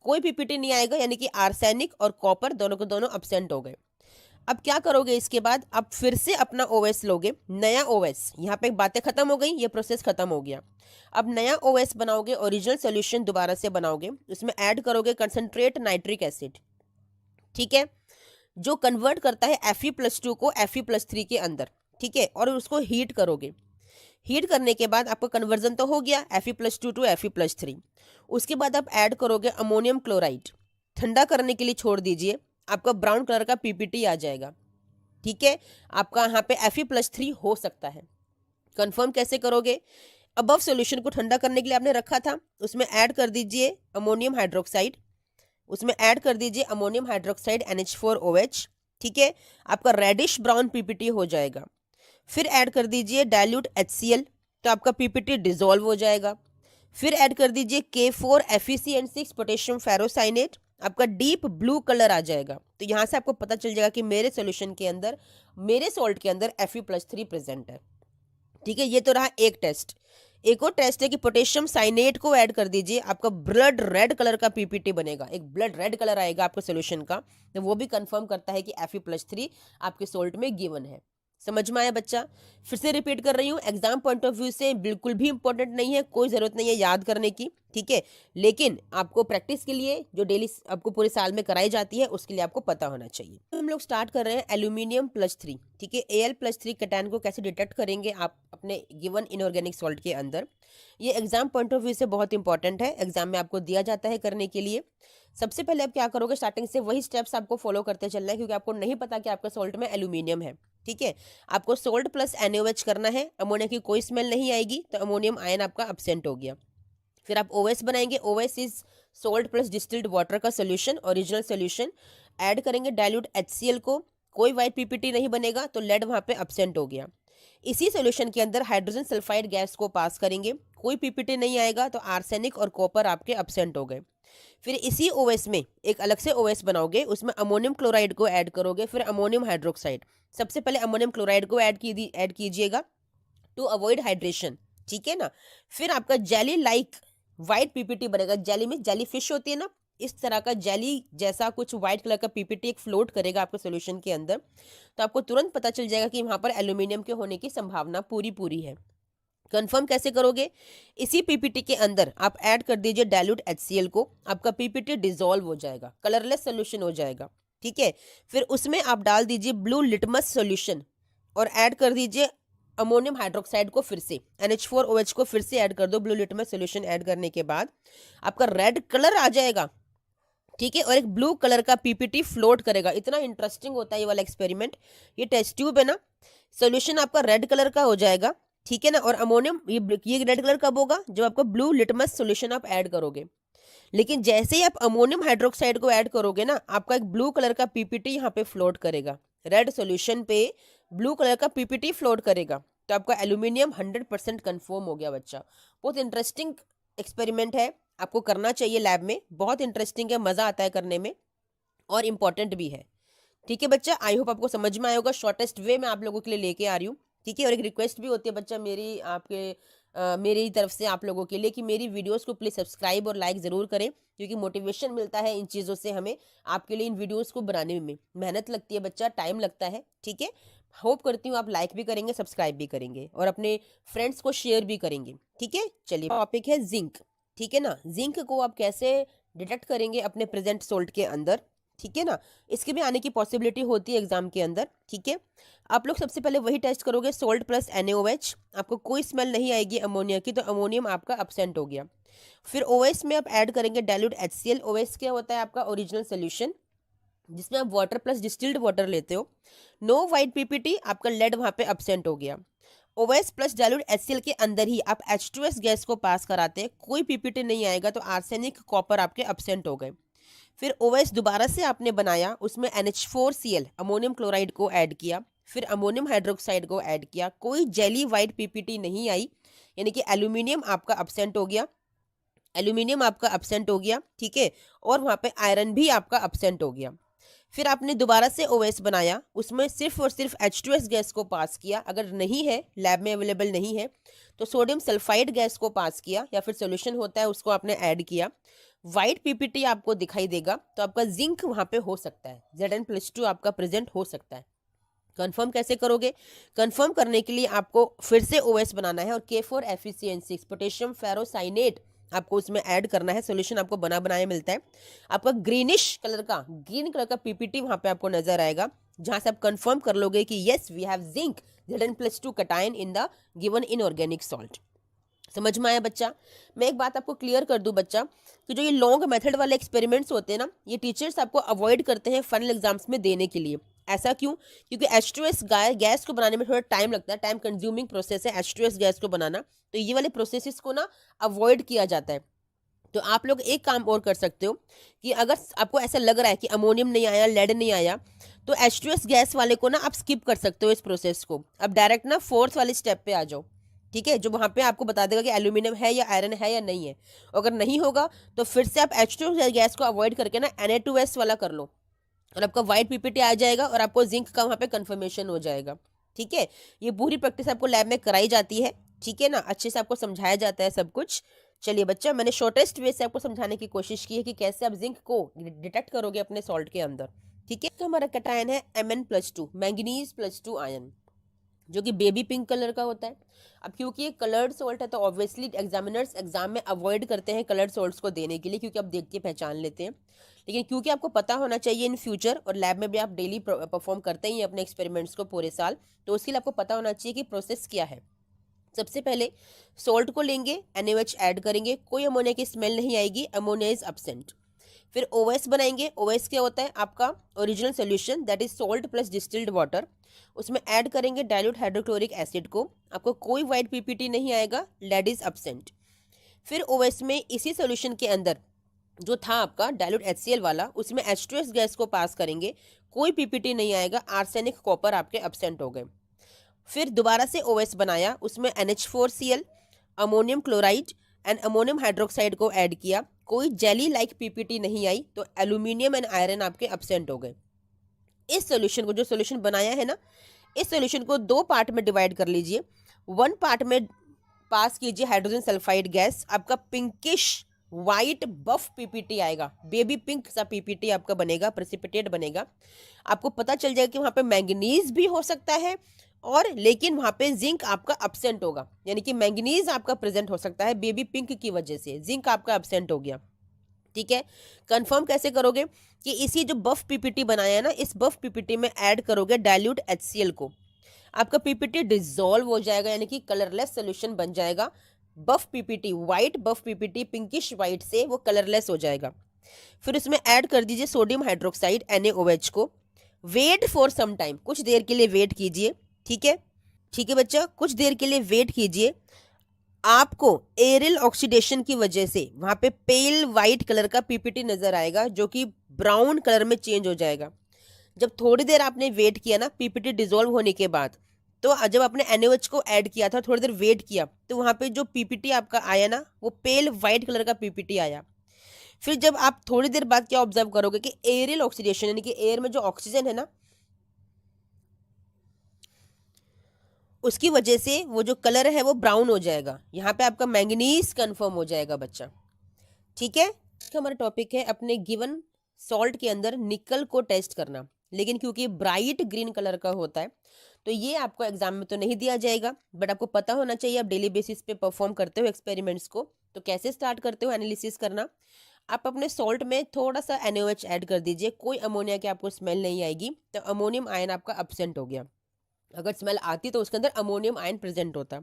कोई पीपीटी नहीं आएगा, यानी कि आर्सेनिक और कॉपर दोनों को दोनों एब्सेंट हो गए। अब क्या करोगे? इसके बाद आप फिर से अपना OS लोगे, नया OS। यहाँ पे बातें खत्म हो गई, ये प्रोसेस खत्म हो गया। अब नया OS बनाओगे, ओरिजिनल सॉल्यूशन दोबारा से बनाओगे, उसमें ऐड करोगे कंसंट्रेट नाइट्रिक एसिड। ठीक है, जो कन्वर्ट करता है Fe+2 को Fe+3 के अंदर। ठीक है, और उसको हीट करोगे। हीट करने के बाद आपका कन्वर्जन तो हो गया Fe+2 टू Fe+3। उसके बाद आप ऐड करोगे अमोनियम क्लोराइड। ठंडा करने के लिए छोड़ दीजिए, आपका ब्राउन कलर का पीपीटी आ जाएगा। ठीक है, आपका यहाँ पे Fe+3 हो सकता है। कंफर्म कैसे करोगे? अबव सॉल्यूशन को ठंडा करने के लिए आपने रखा था, उसमें ऐड कर दीजिए अमोनियम हाइड्रोक्साइड। उसमें ऐड कर दीजिए अमोनियम हाइड्रोक्साइड NH4OH। ठीक है, आपका रेडिश ब्राउन पीपीटी हो जाएगा। फिर ऐड कर दीजिए डाइल्यूट HCl, तो आपका पीपीटी डिसॉल्व हो जाएगा। फिर ऐड कर दीजिए K4FeCN6 पोटेशियम फेरोसाइनेट, आपका डीप ब्लू कलर आ जाएगा। तो यहाँ से आपको पता चल जाएगा कि मेरे सॉल्यूशन के अंदर, मेरे सॉल्ट के अंदर Fe+3 प्रेजेंट है। ठीक है, ये तो रहा एक टेस्ट। एक और टेस्ट है कि पोटेशियम साइनेट को ऐड कर दीजिए, आपका ब्लड रेड कलर का पीपीटी बनेगा, एक ब्लड रेड कलर आएगा आपके सॉल्यूशन का, तो वो भी कंफर्म करता है कि Fe+3 आपके सॉल्ट में गिवन है। समझ में आया बच्चा? फिर से रिपीट कर रही हूँ, एग्जाम पॉइंट ऑफ व्यू से बिल्कुल भी इंपॉर्टेंट नहीं है, कोई जरूरत नहीं है याद करने की। ठीक है, लेकिन आपको प्रैक्टिस के लिए जो डेली आपको पूरे साल में कराई जाती है, उसके लिए आपको पता होना चाहिए। तो हम लोग स्टार्ट कर रहे हैं एल्यूमिनियम+3। ठीक है, Al+3 कैटायन को कैसे डिटेक्ट करेंगे आप अपने गिवन इनऑर्गेनिक सॉल्ट के अंदर। ये एग्जाम पॉइंट ऑफ व्यू से बहुत इंपॉर्टेंट है, एग्जाम में आपको दिया जाता है करने के लिए। सबसे पहले आप क्या करोगे? स्टार्टिंग से वही स्टेप्स आपको फॉलो करते चलना है, क्योंकि आपको नहीं पता कि आपका सॉल्ट में एल्यूमिनियम है। ठीक है, आपको सोल्ट प्लस NaOH करना है, अमोनिया की कोई स्मेल नहीं आएगी, तो अमोनियम आयन आपका एब्सेंट हो गया। फिर आप OS बनाएंगे। OS is salt plus distilled water का सोल्यूशन, ओरिजिनल सोल्यूशन। ऐड करेंगे डाइल्यूट HCl को, कोई वाइट पीपीटी नहीं बनेगा, तो लेड वहां पे एब्सेंट हो गया। इसी सोल्यूशन के अंदर हाइड्रोजन सल्फाइड गैस को पास करेंगे, कोई पीपीटी नहीं आएगा, तो आर्सेनिक और कॉपर आपके एब्सेंट हो गए। फिर इसी OS में एक अलग से OS बनाओगे, उसमें अमोनियम क्लोराइड को ऐड करोगे, फिर अमोनियम हाइड्रोक्साइड। सबसे पहले अमोनियम क्लोराइड को ऐड कीजिएगा टू अवॉइड हाइड्रेशन। ठीक है ना, फिर आपका जेली लाइक व्हाइट पीपीटी बनेगा। जेली में जेली फिश होती है ना, इस तरह का जेली जैसा कुछ व्हाइट कलर का पीपीटी एक फ्लोट करेगा आपके सॉल्यूशन के अंदर, तो आपको तुरंत पता चल जाएगा कि वहां पर एल्यूमिनियम के होने की संभावना पूरी है। कंफर्म कैसे करोगे? इसी पीपीटी के अंदर आप ऐड कर दीजिए डाइल्यूट HCl को, आपका पीपीटी डिसॉल्व हो जाएगा, कलरलेस सोल्यूशन हो जाएगा। ठीक है, फिर उसमें आप डाल दीजिए ब्लू लिटमस सोल्यूशन और ऐड कर दीजिए अमोनियम हाइड्रोक्साइड को, फिर से NH4OH को फिर से ऐड कर दो। ब्लू लिटमस सोल्यूशन ऐड करने के बाद आपका रेड कलर आ जाएगा। ठीक है, और एक ब्लू कलर का पीपीटी फ्लोट करेगा। इतना इंटरेस्टिंग होता है ये वाला एक्सपेरिमेंट। ये टेस्ट ट्यूब है ना, सोल्यूशन आपका रेड कलर का हो जाएगा। ठीक है ना, और अमोनियम ये रेड कलर कब होगा? जब आपका ब्लू लिटमस सोल्यूशन आप ऐड करोगे। लेकिन जैसे ही आप अमोनियम हाइड्रोक्साइड को ऐड करोगे ना, आपका एक ब्लू कलर का पीपीटी यहाँ पे फ्लोट करेगा। रेड सॉल्यूशन पे ब्लू कलर का पीपीटी फ्लोट करेगा, तो आपका एल्यूमिनियम 100% कन्फर्म हो गया बच्चा। बहुत इंटरेस्टिंग एक्सपेरिमेंट है, आपको करना चाहिए लैब में, बहुत इंटरेस्टिंग है, मज़ा आता है करने में और इम्पॉर्टेंट भी है। ठीक है बच्चा, आई होप आपको समझ में आया होगा, शॉर्टेस्ट वे में आप लोगों के लिए लेके आ रही हूँ। ठीक है, और एक रिक्वेस्ट भी होती है बच्चा मेरी आपके मेरी तरफ से आप लोगों के लिए कि मेरी वीडियोस को प्लीज़ सब्सक्राइब और लाइक ज़रूर करें, क्योंकि मोटिवेशन मिलता है इन चीज़ों से हमें। आपके लिए इन वीडियोस को बनाने में मेहनत लगती है बच्चा, टाइम लगता है। ठीक है, होप करती हूँ आप लाइक भी करेंगे, सब्सक्राइब भी करेंगे और अपने फ्रेंड्स को शेयर भी करेंगे। ठीक है, चलिए टॉपिक है जिंक। ठीक है ना, जिंक को आप कैसे डिटेक्ट करेंगे अपने प्रेजेंट सोल्ट के अंदर। ठीक है ना, इसके भी आने की पॉसिबिलिटी होती है एग्जाम के अंदर। ठीक है, आप लोग सबसे पहले वही टेस्ट करोगे, सोल्ट प्लस NaOH, आपको कोई स्मेल नहीं आएगी अमोनिया की, तो अमोनियम आपका एब्सेंट हो गया। फिर OS में आप ऐड करेंगे डाइल्यूट HCl। OS क्या होता है आपका ओरिजिनल सोल्यूशन, जिसमें आप वाटर प्लस डिस्टिल्ड वाटर लेते हो। नो वाइट पीपीटी, आपका लेड वहां पे एब्सेंट हो गया। OS प्लस डाइल्यूट HCl के अंदर ही आप H2S गैस को पास कराते हैं, कोई पीपीटी नहीं आएगा, तो आर्सेनिक कॉपर आपके एब्सेंट हो गए। फिर OS दोबारा से आपने बनाया, उसमें NH4Cl अमोनियम क्लोराइड को ऐड किया, फिर अमोनियम हाइड्रोक्साइड को ऐड किया, कोई जेली वाइट पीपीटी नहीं आई, यानी कि एल्यूमिनियम आपका एब्सेंट हो गया। एल्यूमिनियम आपका एब्सेंट हो गया, ठीक है, और वहाँ पे आयरन भी आपका एब्सेंट हो गया। फिर आपने दोबारा से OS बनाया, उसमें सिर्फ और सिर्फ H2S गैस को पास किया, अगर नहीं है लैब में अवेलेबल नहीं है तो सोडियम सल्फाइड गैस को पास किया, या फिर सोल्यूशन होता है उसको आपने ऐड किया। वाइट पीपीटी आपको दिखाई देगा, तो आपका जिंक वहां पे हो सकता है, Zn+2 आपका प्रेजेंट हो सकता है। कंफर्म कैसे करोगे, कंफर्म करने के लिए आपको फिर से OS बनाना है और K4FeCN6 पोटेशियम फेरोसाइनेट आपको उसमें ऐड करना है। सोल्यूशन आपको बना बनाया मिलता है, आपका ग्रीन कलर का पीपीटी वहां पे आपको नजर आएगा, जहां से आप कंफर्म कर लोगे कि yes we have zinc Zn+2 cation in the given inorganic salt. समझ में आया बच्चा। मैं एक बात आपको क्लियर कर दूं बच्चा, कि जो ये लॉन्ग मेथड वाले एक्सपेरिमेंट्स होते हैं ना, ये टीचर्स आपको अवॉइड करते हैं फाइनल एग्जाम्स में देने के लिए। ऐसा क्यों, क्योंकि H2S गैस को बनाने में थोड़ा टाइम लगता है, टाइम कंज्यूमिंग प्रोसेस है H2S गैस को बनाना, तो ये वाले प्रोसेसेस को ना अवॉइड किया जाता है। तो आप लोग एक काम और कर सकते हो, कि अगर आपको ऐसा लग रहा है कि अमोनियम नहीं आया, लेड नहीं आया, तो H2S गैस वाले को ना आप स्किप कर सकते हो इस प्रोसेस को, अब डायरेक्ट ना फोर्थ वाले स्टेप पे आ जाओ। ठीक है, जो वहां पे आपको बता देगा कि एल्यूमिनियम है या आयरन है या नहीं है। अगर नहीं होगा तो फिर से आप H2S गैस को अवॉइड करके ना Na2S वाला कर लो, और आपका वाइट पीपीटी आ जाएगा और आपको जिंक का वहां पे कंफर्मेशन हो जाएगा। ठीक है, ये पूरी प्रैक्टिस आपको लैब में कराई जाती है। ठीक है ना, अच्छे से आपको समझाया जाता है सब कुछ। चलिए बच्चा, मैंने शॉर्टेस्ट वे से आपको समझाने की कोशिश की है कि कैसे आप जिंक को डिटेक्ट करोगे अपने सॉल्ट के अंदर। ठीक है, तो हमारा कटायन है Mn+2, मैंगनीज+2 आयन, जो कि बेबी पिंक कलर का होता है। अब क्योंकि ये कलर्ड सॉल्ट है, तो ऑब्वियसली एग्जामिनर्स एग्जाम में अवॉइड करते हैं कलर्ड सॉल्ट्स को देने के लिए, क्योंकि आप देख के पहचान लेते हैं। लेकिन क्योंकि आपको पता होना चाहिए इन फ्यूचर, और लैब में भी आप डेली परफॉर्म करते ही हैं अपने एक्सपेरिमेंट्स को पूरे साल, तो उसके लिए आपको पता होना चाहिए कि प्रोसेस क्या है। सबसे पहले सॉल्ट को लेंगे, NaOH ऐड करेंगे, कोई अमोनिया की स्मेल नहीं आएगी, अमोनिया इज एब्सेंट। फिर OS बनाएंगे। OS क्या होता है आपका original solution, that is salt plus distilled water, उसमें ऐड करेंगे डाइल्यूट हाइड्रोक्लोरिक एसिड को, आपको कोई वाइट पीपीटी नहीं आएगा, लेड इज एब्सेंट। फिर OS में इसी सोल्यूशन के अंदर जो था आपका डाइल्यूट HCl वाला, उसमें H2S गैस को पास करेंगे, कोई पीपीटी नहीं आएगा, आर्सेनिक कॉपर आपके एब्सेंट हो गए। फिर दोबारा से OS बनाया, उसमें NH4Cl ammonium chloride and ammonium hydroxide को ऐड किया, कोई जेली लाइक पीपीटी नहीं आई, तो एल्यूमिनियम एंड आयरन आपके एब्सेंट हो गए। इस सोल्यूशन को, जो सोल्यूशन बनाया है ना, इस सोल्यूशन को दो पार्ट में डिवाइड कर लीजिए। वन पार्ट में पास कीजिए हाइड्रोजन सल्फाइड गैस, आपका पिंकिश वाइट बफ पीपीटी आएगा, बेबी पिंक सा पीपीटी आपका बनेगा, प्रेसिपिटेट बनेगा। आपको पता चल जाएगा कि वहां पे मैंगनीज भी हो सकता है, और लेकिन वहां पे जिंक आपका एब्सेंट होगा, यानी कि मैंगनीज आपका प्रेजेंट हो सकता है, बेबी पिंक की वजह से जिंक आपका एब्सेंट हो गया। ठीक है, कंफर्म कैसे करोगे, कि इसी जो बफ पीपीटी बनाया है ना, इस बफ पीपीटी में ऐड करोगे डाइल्यूट HCl को, आपका पीपीटी डिसॉल्व हो जाएगा, यानी कि कलरलेस सोल्यूशन बन जाएगा। बफ पीपीटी, वाइट बफ पीपीटी पिंकिश वाइट से वो कलरलेस हो जाएगा। फिर उसमें ऐड कर दीजिए सोडियम हाइड्रोक्साइड NaOH को, वेट फॉर सम टाइम, कुछ देर के लिए वेट कीजिए। ठीक है, ठीक है बच्चा, कुछ देर के लिए वेट कीजिए। आपको एरिल ऑक्सीडेशन की वजह से वहां पे पेल वाइट कलर का पीपीटी नजर आएगा, जो कि ब्राउन कलर में चेंज हो जाएगा। जब थोड़ी देर आपने वेट किया ना पीपीटी डिजोल्व होने के बाद, तो जब आपने एनएओएच को ऐड किया था, थोड़ी देर वेट किया, तो वहां पे जो पीपीटी आपका आया ना, वो पेल वाइट कलर का पीपीटी आया। फिर जब आप थोड़ी देर बाद क्या ऑब्जर्व करोगे कि एरियल ऑक्सीडेशन, यानी कि एयर में जो ऑक्सीजन है ना, उसकी वजह से वो जो कलर है वो ब्राउन हो जाएगा। यहाँ पे आपका मैंगनीज कंफर्म हो जाएगा बच्चा। ठीक है, हमारा टॉपिक है अपने गिवन सॉल्ट के अंदर निकल को टेस्ट करना, लेकिन क्योंकि ब्राइट ग्रीन कलर का होता है तो ये आपको एग्जाम में तो नहीं दिया जाएगा, बट आपको पता होना चाहिए आप डेली बेसिस पे परफॉर्म करते हो एक्सपेरिमेंट्स को। तो कैसे स्टार्ट करते हो एनालिसिस करना, आप अपने सॉल्ट में थोड़ा सा NaOH ऐड कर दीजिए, कोई अमोनिया की आपको स्मेल नहीं आएगी, तो अमोनियम आयन आपका अब्सेंट हो गया। अगर स्मेल आती तो उसके अंदर अमोनियम आयन प्रेजेंट होता,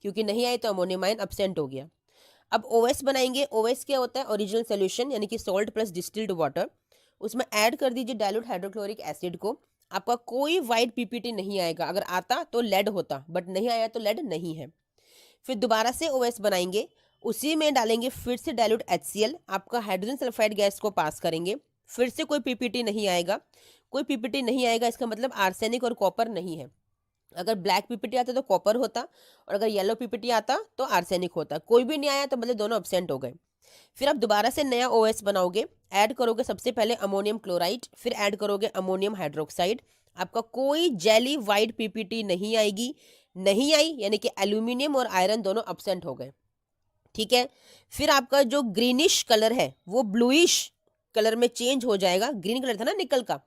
क्योंकि नहीं आए तो अमोनियम आयन अब्सेंट हो गया। अब OS बनाएंगे। OS क्या होता है? ओरिजिनल सोल्यूशन, यानी कि सॉल्ट प्लस डिस्टिल्ड वाटर। उसमें ऐड कर दीजिए डाइल्यूट हाइड्रोक्लोरिक एसिड को। आपका कोई वाइट पीपीटी नहीं आएगा, अगर आता तो लेड होता, बट नहीं आया तो लेड नहीं है। फिर दोबारा से OS बनाएंगे, उसी में डालेंगे फिर से डाइल्यूट HCl, आपका हाइड्रोजन सल्फाइड गैस को पास करेंगे, फिर से कोई पीपीटी नहीं आएगा। कोई पीपीटी नहीं आएगा इसका मतलब आर्सेनिक और कॉपर नहीं है। अगर ब्लैक पीपीटी आता तो कॉपर होता, और अगर येलो पीपीटी आता तो आर्सेनिक होता। कोई भी नहीं आया तो मतलब दोनों अब्सेंट हो गए। फिर आप दोबारा से नया OS बनाओगे, ऐड करोगे सबसे पहले अमोनियम क्लोराइड, फिर ऐड करोगे अमोनियम हाइड्रोक्साइड। आपका कोई जेली वाइट पीपीटी नहीं आएगी, नहीं आई यानी कि एल्यूमिनियम और आयरन दोनों अब्सेंट हो गए। ठीक है, फिर आपका जो ग्रीनिश कलर है वो ब्लूइश कलर में चेंज हो जाएगा। ग्रीन कलर था ना निकल का,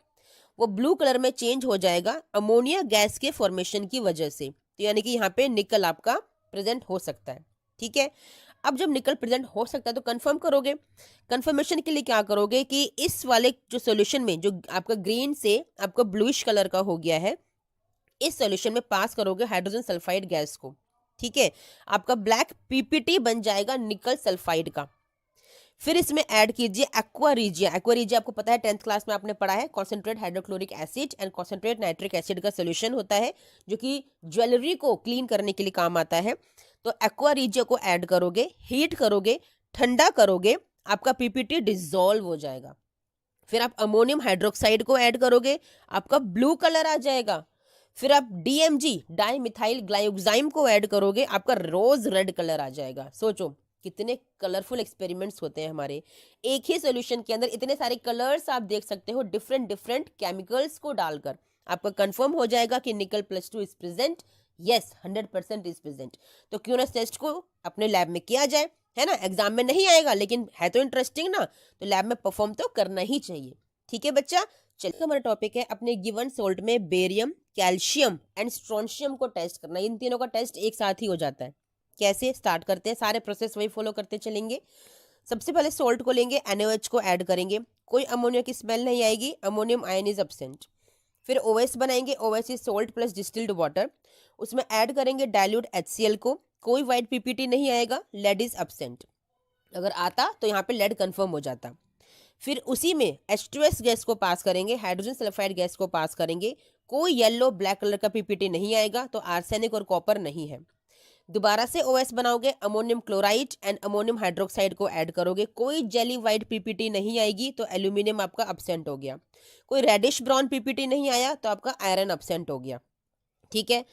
वो ब्लू कलर में चेंज हो जाएगा अमोनिया गैस के फॉर्मेशन की वजह से। तो यानी कि यहाँ पे निकल आपका प्रेजेंट हो सकता है। ठीक है, अब जब निकल प्रेजेंट हो सकता है तो कंफर्म करोगे। कंफर्मेशन के लिए क्या करोगे कि इस वाले जो सॉल्यूशन में जो आपका ग्रीन से आपका ब्लूइश कलर का हो गया है, इस सॉल्यूशन में पास करोगे हाइड्रोजन सल्फाइड गैस को। ठीक है, आपका ब्लैक पीपीटी बन जाएगा निकल सल्फाइड का। फिर इसमें ऐड कीजिए एक्वा रीजिया। एक्वा रीजिया आपको पता है 10th क्लास में आपने पढ़ा है, concentrate hydrochloric acid and concentrate nitric acid का सोल्यूशन होता है, जो कि ज्वेलरी को क्लीन करने के लिए काम आता है। तो एक्वा रीजिया को ऐड करोगे, हीट करोगे, ठंडा करोगे, आपका पीपीटी डिसॉल्व हो जाएगा। फिर आप अमोनियम हाइड्रोक्साइड को ऐड करोगे, आपका ब्लू कलर आ जाएगा। फिर आप DMG डाई मिथाइल ग्लाइकोजाइम को ऐड करोगे, आपका रोज रेड कलर आ जाएगा। सोचो कितने कलरफुल एक्सपेरिमेंट्स होते हैं हमारे। एक ही सोल्यूशन के अंदर इतने सारे कलर्स आप देख सकते हो डिफरेंट डिफरेंट केमिकल्स को डालकर। आपका कंफर्म हो जाएगा कि निकल +2 is present. Yes, 100% is present. तो क्यों ना टेस्ट को अपने लैब में किया जाए, है ना। एग्जाम में नहीं आएगा लेकिन है तो इंटरेस्टिंग ना, तो लैब में परफॉर्म तो करना ही चाहिए। ठीक है बच्चा, चलिए हमारा टॉपिक है अपने गिवन सोल्ट में बेरियम, कैल्शियम एंड स्ट्रोंशियम को टेस्ट करना। इन तीनों का टेस्ट एक साथ ही हो जाता है। कैसे स्टार्ट करते हैं, सारे प्रोसेस वही फॉलो करते चलेंगे। सबसे पहले सोल्ट को लेंगे, NaOH को ऐड करेंगे, कोई अमोनिया की स्मेल नहीं आएगी, अमोनियम आयन इज अब्सेंट। फिर OS बनाएंगे, OS is salt plus distilled water. उसमें ऐड करेंगे डाइल्यूट HCl को, कोई वाइट पीपीटी नहीं आएगा, लेड इज अब्सेंट। अगर आता तो यहाँ पे लेड कंफर्म हो जाता। फिर उसी में H2S गैस को पास करेंगे, हाइड्रोजन सल्फाइड गैस को पास करेंगे, कोई येलो ब्लैक कलर का पीपीटी नहीं आएगा, तो आर्सेनिक और कॉपर नहीं है। दोबारा से OS बनाओगे, ammonium chloride and ammonium hydroxide को ऐड करोगे, कोई जेली वाइट पीपीटी नहीं आएगी, तो एल्यूमिनियम आपका अब्सेंट हो गया। कोई रेडिश ब्राउन पीपीटी नहीं आया, तो आपका आयरन अब्सेंट हो गया। ठीक है,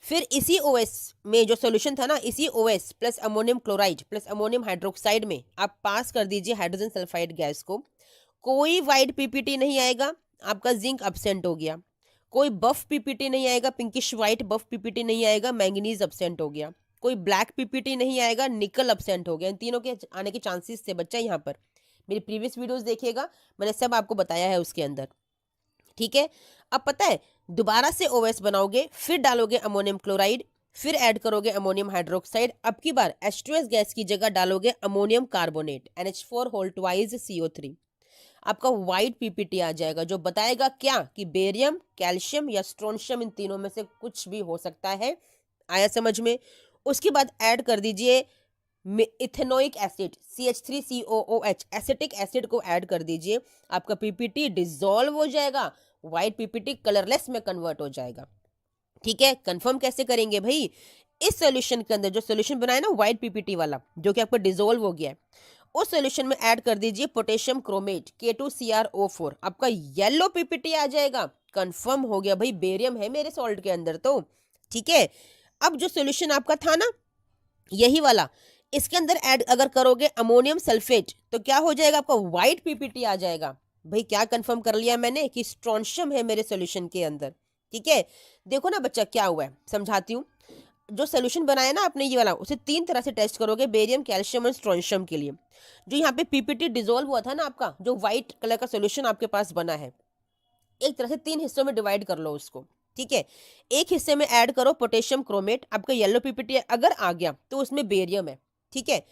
फिर इसी OS में जो सोल्यूशन था ना, इसी OS plus ammonium chloride plus ammonium hydroxide में आप पास कर दीजिए हाइड्रोजन सल्फाइड गैस को। कोई वाइट पीपीटी नहीं आएगा, आपका जिंक अब्सेंट हो गया। कोई बफ पीपीटी नहीं आएगा, पिंकिश वाइट बफ पीपीटी नहीं आएगा, मैंगनीज अब्सेंट हो गया। कोई ब्लैक पीपीटी नहीं आएगा, निकल अब्सेंट हो गया। इन तीनों के आने के चांसेस थे बच्चा। यहाँ पर मेरी प्रीवियस वीडियोस देखिएगा, मैंने सब आपको बताया है उसके अंदर। ठीक है, अब पता है दोबारा से OS बनाओगे, फिर डालोगे अमोनियम क्लोराइड, फिर ऐड करोगे अमोनियम हाइड्रोक्साइड। अब की बार H2S गैस की जगह डालोगे ammonium carbonate, NH4 whole twice CO3। आपका वाइट पीपीटी आ जाएगा, जो बताएगा क्या कि बेरियम, कैल्शियम या स्ट्रोंशियम, इन तीनों में से कुछ भी हो सकता है। आया समझ में। उसके बाद ऐड कर दीजिए ethanoic acid, CH3COOH, acetic acid को ऐड कर दीजिए। आपका पीपीटी डिसॉल्व हो जाएगा, व्हाइट पीपीटी कलरलेस में कन्वर्ट हो जाएगा। ठीक है, कंफर्म कैसे करेंगे भाई? इस सॉल्यूशन के अंदर जो सॉल्यूशन बनाया ना व्हाइट पीपीटी वाला, जो कि आपका डिसॉल्व हो गया है, उस सॉल्यूशन में ऐड कर दीजिए पोटेशियम क्रोमेट K2CrO4, आपका येलो पीपीटी आ जाएगा। कंफर्म हो गया भाई, बेरियम है मेरे सॉल्ट के अंदर तो। ठीक है, अब जो सॉल्यूशन आपका था ना यही वाला, इसके अंदर ऐड अगर करोगे अमोनियम सल्फेट तो क्या हो जाएगा, आपका व्हाइट पीपीटी आ जाएगा। भाई क्या कंफर्म कर लिया मैंने कि स्ट्रोंशियम है मेरे सॉल्यूशन के अंदर। ठीक है, देखो ना बच्चा क्या हुआ है, समझाती हूँ। जो सोल्यूशन बनाया ना आपने ये वाला, उसे 3 तरह से टेस्ट करोगे बेरियम, कैल्शियम और स्ट्रोंशियम के लिए। जो यहाँ पे पीपीटी डिसॉल्व हुआ था ना आपका, जो व्हाइट कलर का सोल्यूशन आपके पास बना है, एक तरह से 3 हिस्सों में डिवाइड कर लो उसको। ठीक है, एक हिस्से में ऐड करो पोटेशियम क्रोमेट, आपका येलो पीपीटी अगर आ गया तो उसमें बेरियम है। ठीक है,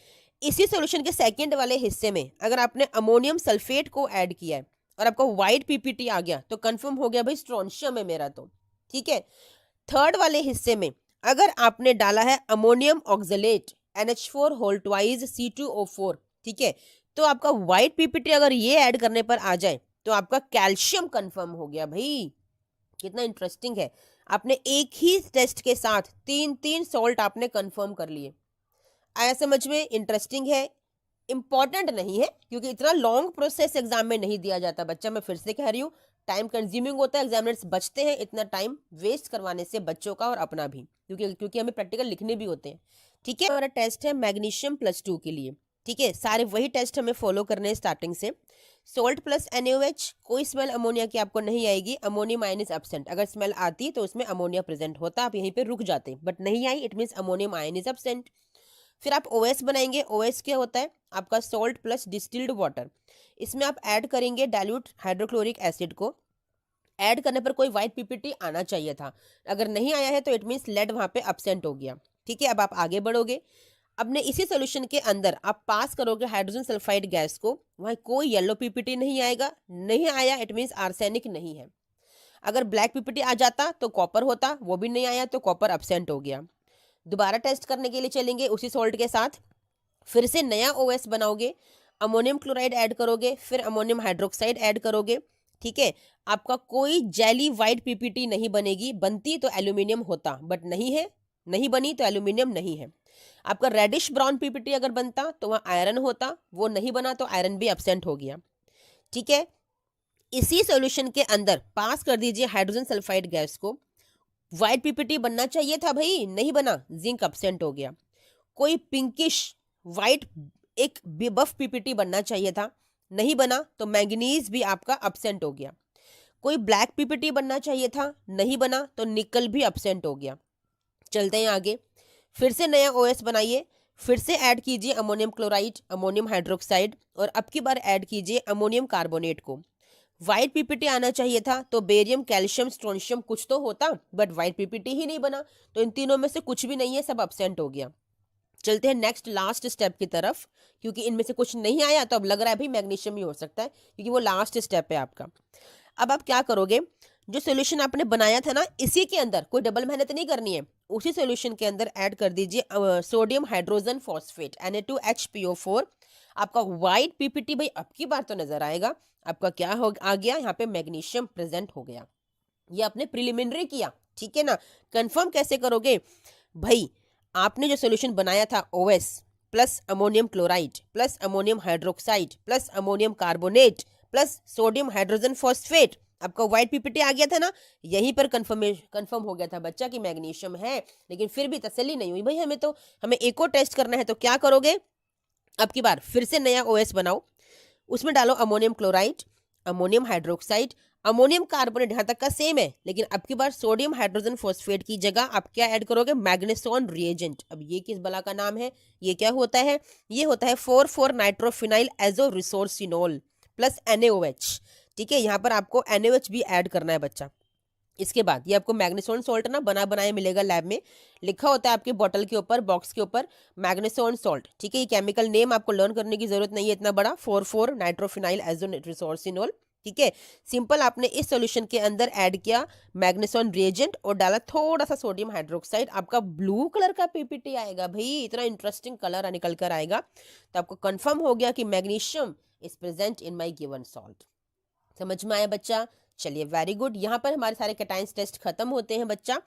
इसी सोल्यूशन के सेकेंड वाले हिस्से में अगर आपने अमोनियम सल्फेट को ऐड किया है और आपका व्हाइट पीपीटी आ गया तो कंफर्म हो गया भाई स्ट्रोंशियम है मेरा तो। ठीक है, थर्ड वाले हिस्से में अगर आपने डाला है ammonium oxalate NH4 whole twice C2O4, ठीक है, तो आपका व्हाइट पीपीटी अगर ये ऐड करने पर आ जाए तो आपका कैल्शियम कंफर्म हो गया। भाई कितना इंटरेस्टिंग है, आपने एक ही टेस्ट के साथ 3 सॉल्ट आपने कंफर्म कर लिए। आया समझ में? इंटरेस्टिंग है, इंपॉर्टेंट नहीं है क्योंकि इतना लॉन्ग प्रोसेस एग्जाम में नहीं दिया जाता बच्चा, मैं फिर से कह रही हूँ। टाइम कंज्यूमिंग होता है, एग्जामिनर्स बचते हैं इतना टाइम वेस्ट करवाने से बच्चों का और अपना भी, क्योंकि हमें प्रैक्टिकल लिखने भी होते हैं। ठीक है, हमारा टेस्ट है मैग्नीशियम +2 के लिए। ठीक है, सारे वही टेस्ट हमें फॉलो करने हैं स्टार्टिंग से। सोल्ट प्लस NaOH, कोई स्मेल अमोनिया की आपको नहीं आएगी, अमोनियम आयन इज एब्सेंट। अगर स्मेल आती तो उसमें अमोनिया प्रेजेंट होता, आप यहीं पे रुक जाते, बट नहीं आई it means ammonium ion is absent. फिर आप OS बनाएंगे। OS क्या होता है, आपका सॉल्ट प्लस डिस्टिल्ड वाटर। इसमें आप ऐड करेंगे डाइल्यूट हाइड्रोक्लोरिक एसिड को। ऐड करने पर कोई व्हाइट पीपीटी आना चाहिए था, अगर नहीं आया है तो इट मीन्स लेड वहां पे एब्सेंट हो गया। ठीक है, अब आप आगे बढ़ोगे, अपने इसी सोल्यूशन के अंदर आप पास करोगे हाइड्रोजन सल्फाइड गैस को, वहां कोई येलो पीपीटी नहीं आएगा, नहीं आया इट मीन्स आर्सेनिक नहीं है। अगर ब्लैक पीपीटी आ जाता तो कॉपर होता, वो भी नहीं आया तो कॉपर एब्सेंट हो गया। दोबारा टेस्ट करने के लिए चलेंगे उसी सॉल्ट के साथ, फिर से नया OS बनाओगे, अमोनियम क्लोराइड ऐड करोगे, फिर अमोनियम हाइड्रोक्साइड ऐड करोगे। ठीक है, आपका कोई जेली वाइट पीपीटी नहीं बनेगी, बनती तो एल्यूमिनियम होता बट नहीं है, नहीं बनी तो एल्यूमिनियम नहीं है। आपका रेडिश ब्राउन पीपीटी अगर बनता तो वहाँ आयरन होता, वो नहीं बना तो आयरन भी एब्सेंट हो गया। ठीक है, इसी सॉल्यूशन के अंदर पास कर दीजिए हाइड्रोजन सल्फाइड गैस को। व्हाइट पीपीटी बनना चाहिए था भाई, नहीं बना, जिंक एब्सेंट हो गया। कोई पिंकिश वाइट एक बफ पीपीटी बनना चाहिए था, नहीं बना तो मैंगनीज भी आपका एब्सेंट हो गया। कोई ब्लैक पीपीटी बनना चाहिए था, नहीं बना तो निकल भी एब्सेंट हो गया। चलते हैं आगे, फिर से नया OS बनाइए, फिर से ऐड कीजिए अमोनियम क्लोराइड, अमोनियम हाइड्रोक्साइड और अब की बार ऐड कीजिए अमोनियम कार्बोनेट को। व्हाइट पीपीटी आना चाहिए था तो बेरियम, कैल्शियम, स्ट्रोंशियम कुछ तो होता, बट व्हाइट पीपीटी ही नहीं बना, तो इन तीनों में से कुछ भी नहीं है, सब एब्सेंट हो गया। चलते हैं नेक्स्ट लास्ट स्टेप की तरफ, क्योंकि इनमें से कुछ नहीं आया तो अब लग रहा है भाई मैग्नीशियम ही हो सकता है, क्योंकि वो लास्ट स्टेप है आपका। अब आप क्या करोगे, जो सोल्यूशन आपने बनाया था ना इसी के अंदर, कोई डबल मेहनत नहीं करनी है, उसी सोल्यूशन के अंदर ऐड कर दीजिए सोडियम हाइड्रोजन फॉस्फेट Na2HPO4। आपका व्हाइट पीपीटी भाई अब की बार तो नजर आएगा, आपका क्या हो आ गया, यहाँ पे मैग्नीशियम प्रेजेंट हो गया। ये आपने प्रिलिमिनरी किया, ठीक है ना। कंफर्म कैसे करोगे भाई, आपने जो सोल्यूशन बनाया था OS plus ammonium chloride plus ammonium hydroxide plus ammonium carbonate plus sodium hydrogen phosphate, आपका व्हाइट पीपीटी आ गया था ना, यहीं पर कंफर्म हो गया था बच्चा कि मैग्नीशियम है। लेकिन फिर भी तसल्ली नहीं हुई भाई, हमें एक और टेस्ट करना है, तो क्या करोगे, अब की बार फिर से नया OS बनाओ, उसमें डालो ammonium chloride, ammonium hydroxide, ammonium carbonate, यहाँ तक का सेम है, लेकिन अब की बार सोडियम हाइड्रोजन फॉस्फेट की जगह आप क्या ऐड करोगे, मैग्नेसॉन रिएजेंट। अब ये किस बला का नाम है, ये क्या होता है, ये होता है 4,4 nitrophenyl azo resorcinol plus NaOH। ठीक है, यहाँ पर आपको NaOH भी ऐड करना है बच्चा। इसके बाद ये आपको मैग्नेसॉन सॉल्ट ना बना बनाया मिलेगा, लैब में लिखा होता है आपके बॉटल के ऊपर, बॉक्स के ऊपर मैग्नेसॉन सॉल्ट। ठीक है, ये केमिकल नेम आपको लर्न करने की जरूरत नहीं है इतना बड़ा, 4,4 नाइट्रोफिनाइल एजो रिसोर्सिनोल। ठीक है, सिंपल आपने इस सॉल्यूशन के अंदर ऐड किया मैग्नेसॉन रिएजेंट और डाला थोड़ा सा सोडियम हाइड्रोक्साइड, आपका ब्लू कलर का पीपीटी आएगा भाई, इतना इंटरेस्टिंग कलर निकल कर आएगा। तो आपको कंफर्म हो गया कि magnesium is present in my given salt. समझ में आया बच्चा? चलिए वेरी गुड, यहाँ पर हमारे सारे कैटायंस टेस्ट खत्म होते हैं बच्चा।